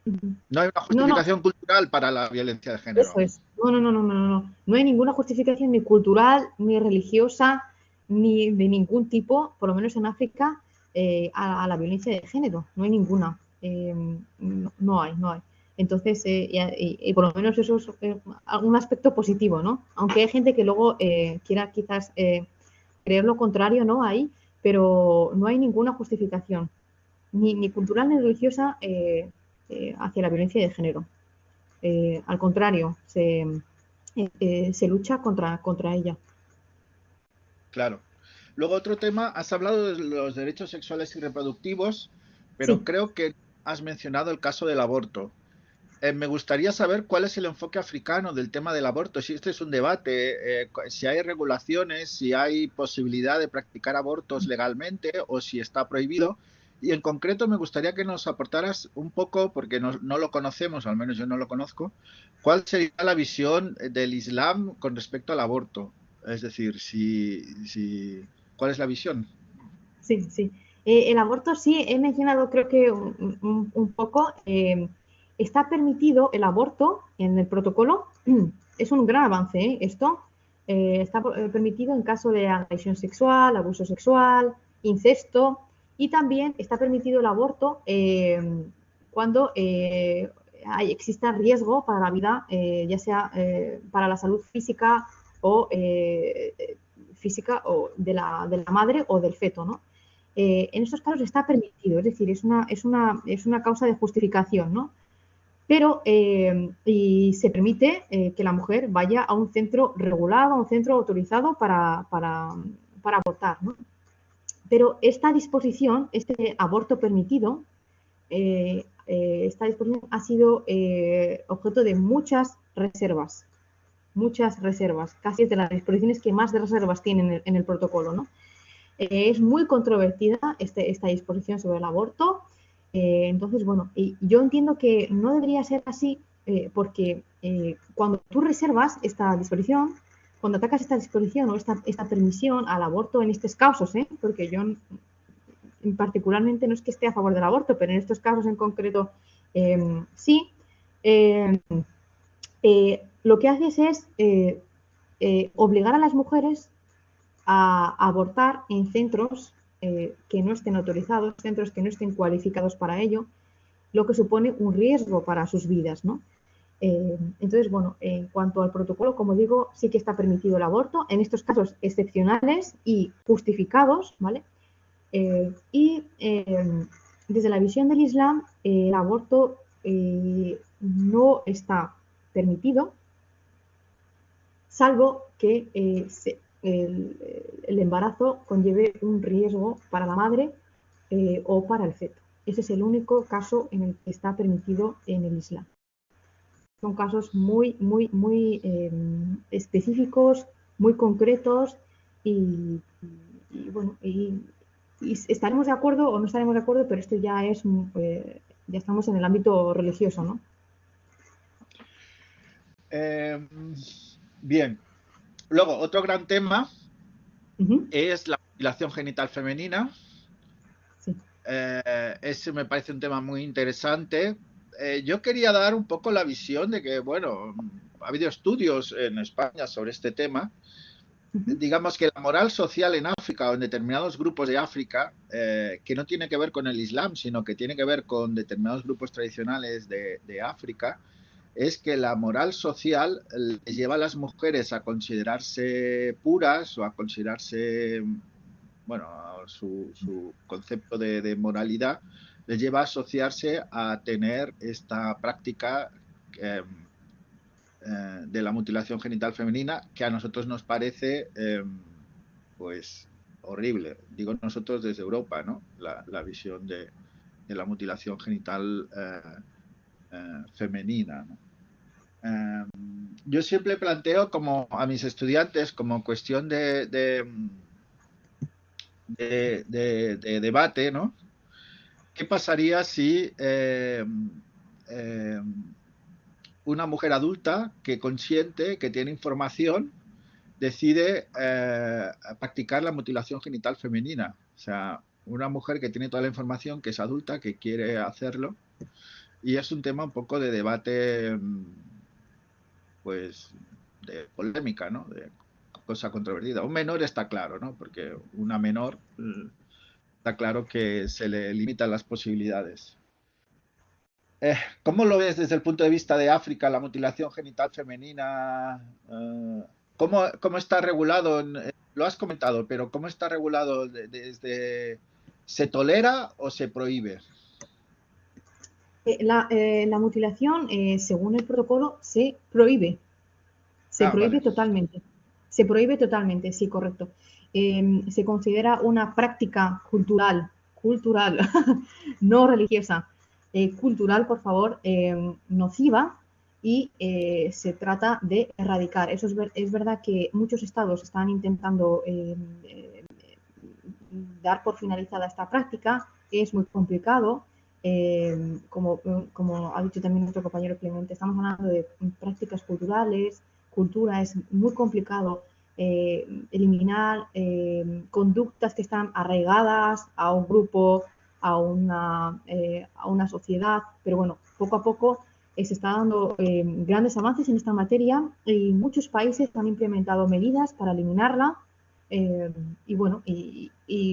hay una justificación cultural para la violencia de género. Eso es. No. No hay ninguna justificación ni cultural, ni religiosa, ni de ningún tipo, por lo menos en África, a la violencia de género. No hay ninguna. No hay. Entonces, y por lo menos eso es algún aspecto positivo, ¿no? Aunque hay gente que luego quiera quizás creer lo contrario, ¿no? Ahí, pero no hay ninguna justificación, ni cultural ni religiosa, hacia la violencia de género. Al contrario, se lucha contra ella. Claro. Luego otro tema, has hablado de los derechos sexuales y reproductivos, pero sí, creo que has mencionado el caso del aborto. Me gustaría saber cuál es el enfoque africano del tema del aborto, si este es un debate, si hay regulaciones, si hay posibilidad de practicar abortos legalmente o si está prohibido. Y en concreto me gustaría que nos aportaras un poco, porque no lo conocemos, al menos yo no lo conozco, cuál sería la visión del Islam con respecto al aborto. Es decir, ¿cuál es la visión? Sí. El aborto sí, he mencionado creo que un poco. Está permitido el aborto en el protocolo. Es un gran avance, ¿eh? Esto está permitido en caso de agresión sexual, abuso sexual, incesto, y también está permitido el aborto cuando exista riesgo para la vida, ya sea para la salud física o de la madre o del feto, ¿no? En estos casos está permitido, es decir, es una causa de justificación, ¿no? Pero y se permite que la mujer vaya a un centro regulado, a un centro autorizado para abortar, ¿no? Pero esta disposición, este aborto permitido, esta disposición ha sido objeto de muchas reservas, casi es de las disposiciones que más de reservas tienen en el protocolo, ¿no? Es muy controvertida esta disposición sobre el aborto. Entonces, bueno, yo entiendo que no debería ser así porque cuando tú reservas esta disposición, cuando atacas esta disposición o esta permisión al aborto en estos casos, porque yo particularmente no es que esté a favor del aborto, pero en estos casos en concreto sí, lo que haces es obligar a las mujeres a abortar en centros que no estén autorizados, centros que no estén cualificados para ello, lo que supone un riesgo para sus vidas, ¿no? Entonces, bueno, en cuanto al protocolo, como digo, sí que está permitido el aborto en estos casos excepcionales y justificados, ¿vale? Y desde la visión del Islam, el aborto no está permitido, salvo que el embarazo conlleve un riesgo para la madre o para el feto. Ese es el único caso en el que está permitido en el Islam. Son casos muy específicos, muy concretos y bueno, y estaremos de acuerdo o no estaremos de acuerdo, pero esto ya es, ya estamos en el ámbito religioso, ¿no? Bien. Luego, otro gran tema es la mutilación genital femenina. Sí. Ese me parece un tema muy interesante. Yo quería dar un poco la visión de que, bueno, ha habido estudios en España sobre este tema. Digamos que la moral social en África o en determinados grupos de África, que no tiene que ver con el Islam, sino que tiene que ver con determinados grupos tradicionales de África, es que la moral social les lleva a las mujeres a considerarse puras o a considerarse, bueno, su concepto de moralidad les lleva a asociarse a tener esta práctica de la mutilación genital femenina, que a nosotros nos parece pues horrible. Digo nosotros desde Europa, ¿no? La visión de la mutilación genital femenina, ¿no? Yo siempre planteo como a mis estudiantes como cuestión de debate, ¿no? ¿Qué pasaría si una mujer adulta que consciente, que tiene información, decide practicar la mutilación genital femenina? O sea, una mujer que tiene toda la información, que es adulta, que quiere hacerlo, y es un tema un poco de debate, pues, de polémica, ¿no? De cosa controvertida. Un menor está claro, ¿no? Porque una menor está claro que se le limitan las posibilidades. ¿Cómo lo ves desde el punto de vista de África, la mutilación genital femenina? ¿Cómo está regulado? Lo has comentado, pero ¿cómo está regulado desde... ¿Se tolera o se prohíbe? La mutilación, según el protocolo, se prohíbe. Se prohíbe vale. totalmente. Se prohíbe totalmente, sí, correcto. Se considera una práctica cultural, no religiosa, cultural, por favor, nociva, y se trata de erradicar. Eso es verdad que muchos estados están intentando dar por finalizada esta práctica. Es muy complicado. Como ha dicho también nuestro compañero Clemente, estamos hablando de prácticas culturales, cultura, es muy complicado eliminar conductas que están arraigadas a un grupo, a una sociedad, pero bueno, poco a poco se está dando grandes avances en esta materia y muchos países han implementado medidas para eliminarla y bueno, y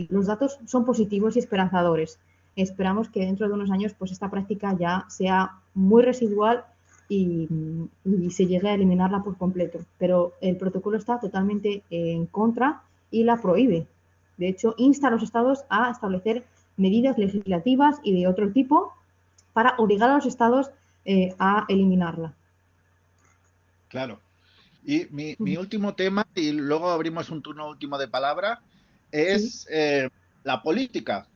los datos son positivos y esperanzadores. Esperamos que dentro de unos años pues esta práctica ya sea muy residual y se llegue a eliminarla por completo. Pero el protocolo está totalmente en contra y la prohíbe. De hecho, insta a los estados a establecer medidas legislativas y de otro tipo para obligar a los estados a eliminarla. Claro. Y mi último tema, y luego abrimos un turno último de palabra, es la política.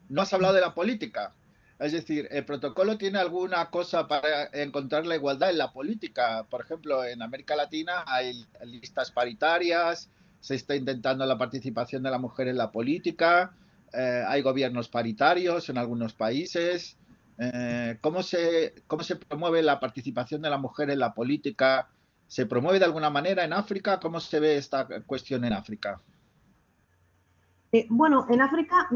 No has hablado de la política. Es decir, ¿el protocolo tiene alguna cosa para encontrar la igualdad en la política? Por ejemplo, en América Latina hay listas paritarias, se está intentando la participación de la mujer en la política, hay gobiernos paritarios en algunos países. ¿Cómo se promueve la participación de la mujer en la política? ¿Se promueve de alguna manera en África? ¿Cómo se ve esta cuestión en África? Bueno, en África,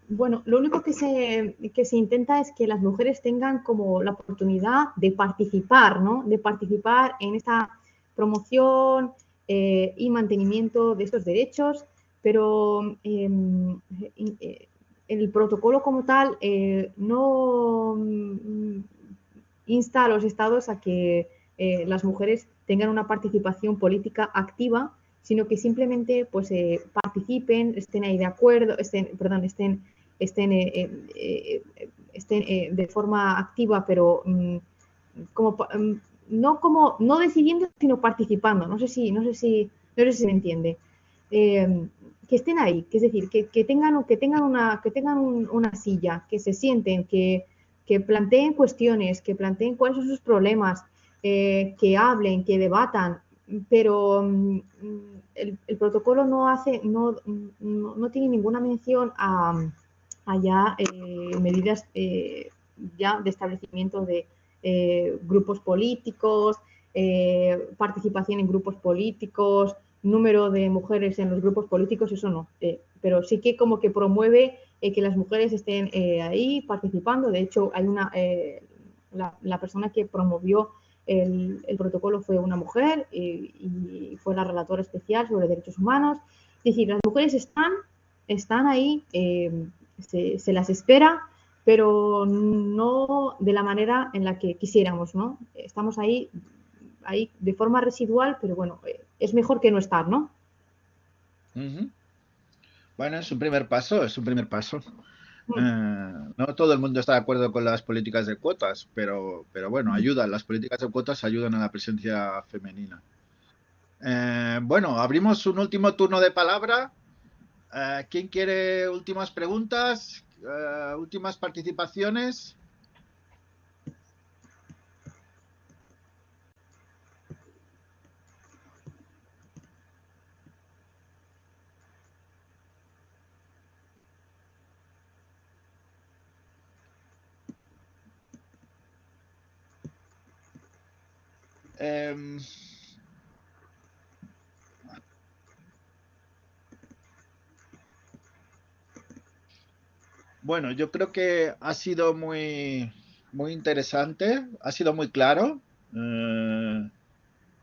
bueno, lo único que se intenta es que las mujeres tengan como la oportunidad de participar, ¿no? De participar en esta promoción y mantenimiento de estos derechos, pero el protocolo como tal no insta a los estados a que las mujeres tengan una participación política activa, sino que simplemente pues participen, estén ahí de acuerdo, estén de forma activa, pero no decidiendo, sino participando. No sé si se me entiende. Que estén ahí, que es decir, que tengan una silla, que se sienten, que planteen cuestiones, que planteen cuáles son sus problemas, que hablen, que debatan, pero el protocolo no tiene ninguna mención a ya medidas ya de establecimiento de grupos políticos, participación en grupos políticos, número de mujeres en los grupos políticos, eso no. Pero sí que como que promueve que las mujeres estén ahí participando. De hecho, hay la persona que promovió el protocolo fue una mujer y fue la relatora especial sobre derechos humanos. Es decir, las mujeres están ahí, se las espera, pero no de la manera en la que quisiéramos, ¿no? Estamos ahí de forma residual, pero bueno, es mejor que no estar, ¿no? Bueno, es un primer paso, es un primer paso. No todo el mundo está de acuerdo con las políticas de cuotas, pero bueno, ayudan, las políticas de cuotas ayudan a la presencia femenina. Bueno, abrimos un último turno de palabra. ¿Quién quiere últimas preguntas? ¿Últimas participaciones? Bueno, yo creo que ha sido muy interesante, ha sido muy claro.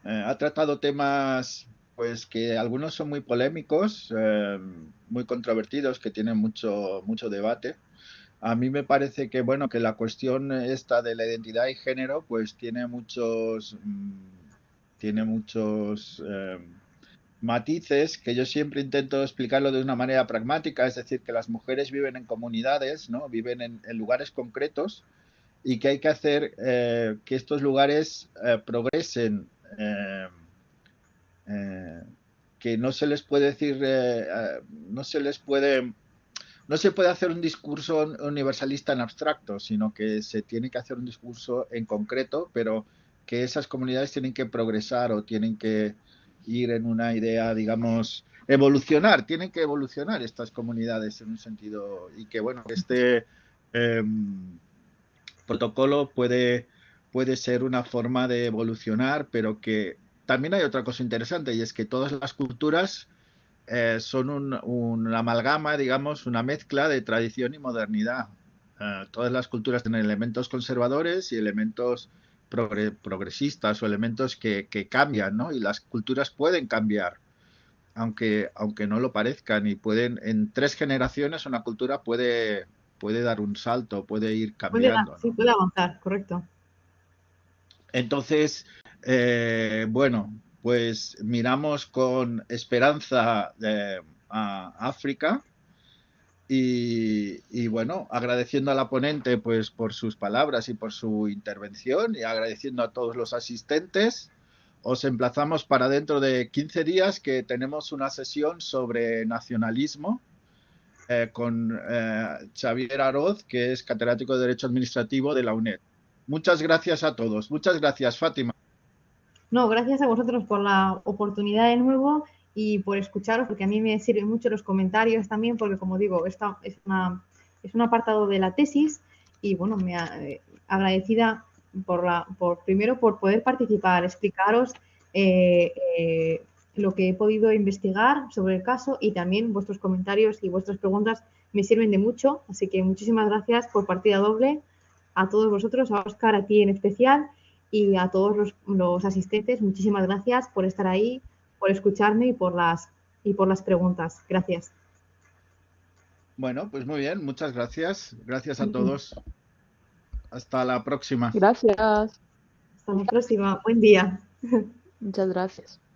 Ha tratado temas, pues que algunos son muy polémicos, muy controvertidos, que tienen mucho debate. A mí me parece que, bueno, que la cuestión esta de la identidad y género, pues tiene muchos matices que yo siempre intento explicarlo de una manera pragmática, es decir, que las mujeres viven en comunidades, ¿no? Viven en lugares concretos y que hay que hacer que estos lugares progresen, que no se les puede decir, no se puede hacer un discurso universalista en abstracto, sino que se tiene que hacer un discurso en concreto, pero que esas comunidades tienen que progresar o tienen que ir en una idea, digamos, tienen que evolucionar estas comunidades en un sentido, y que bueno, este protocolo puede ser una forma de evolucionar, pero que también hay otra cosa interesante y es que todas las culturas son una amalgama, digamos, una mezcla de tradición y modernidad. Todas las culturas tienen elementos conservadores y elementos progresistas o elementos que cambian, ¿no? Y las culturas pueden cambiar, aunque no lo parezcan, y pueden, en 3 generaciones, una cultura puede dar un salto, puede ir cambiando, Sí, ¿no? puede avanzar, correcto. Entonces, bueno, pues miramos con esperanza a África y bueno, agradeciendo a la ponente pues por sus palabras y por su intervención y agradeciendo a todos los asistentes. Os emplazamos para dentro de 15 días que tenemos una sesión sobre nacionalismo con Xavier Aroz, que es catedrático de Derecho Administrativo de la UNED. Muchas gracias a todos. Muchas gracias, Fátima. No, gracias a vosotros por la oportunidad de nuevo y por escucharos, porque a mí me sirven mucho los comentarios también, porque como digo, esta es un apartado de la tesis y bueno, agradecida primero por poder participar, explicaros lo que he podido investigar sobre el caso y también vuestros comentarios y vuestras preguntas me sirven de mucho, así que muchísimas gracias por partida doble a todos vosotros, a Óscar, a ti en especial y a todos los asistentes. Muchísimas gracias por estar ahí, por escucharme y por las preguntas. Gracias. Bueno, pues muy bien, muchas gracias. Gracias a todos. Hasta la próxima. Gracias. Hasta la próxima. Buen día. Muchas gracias.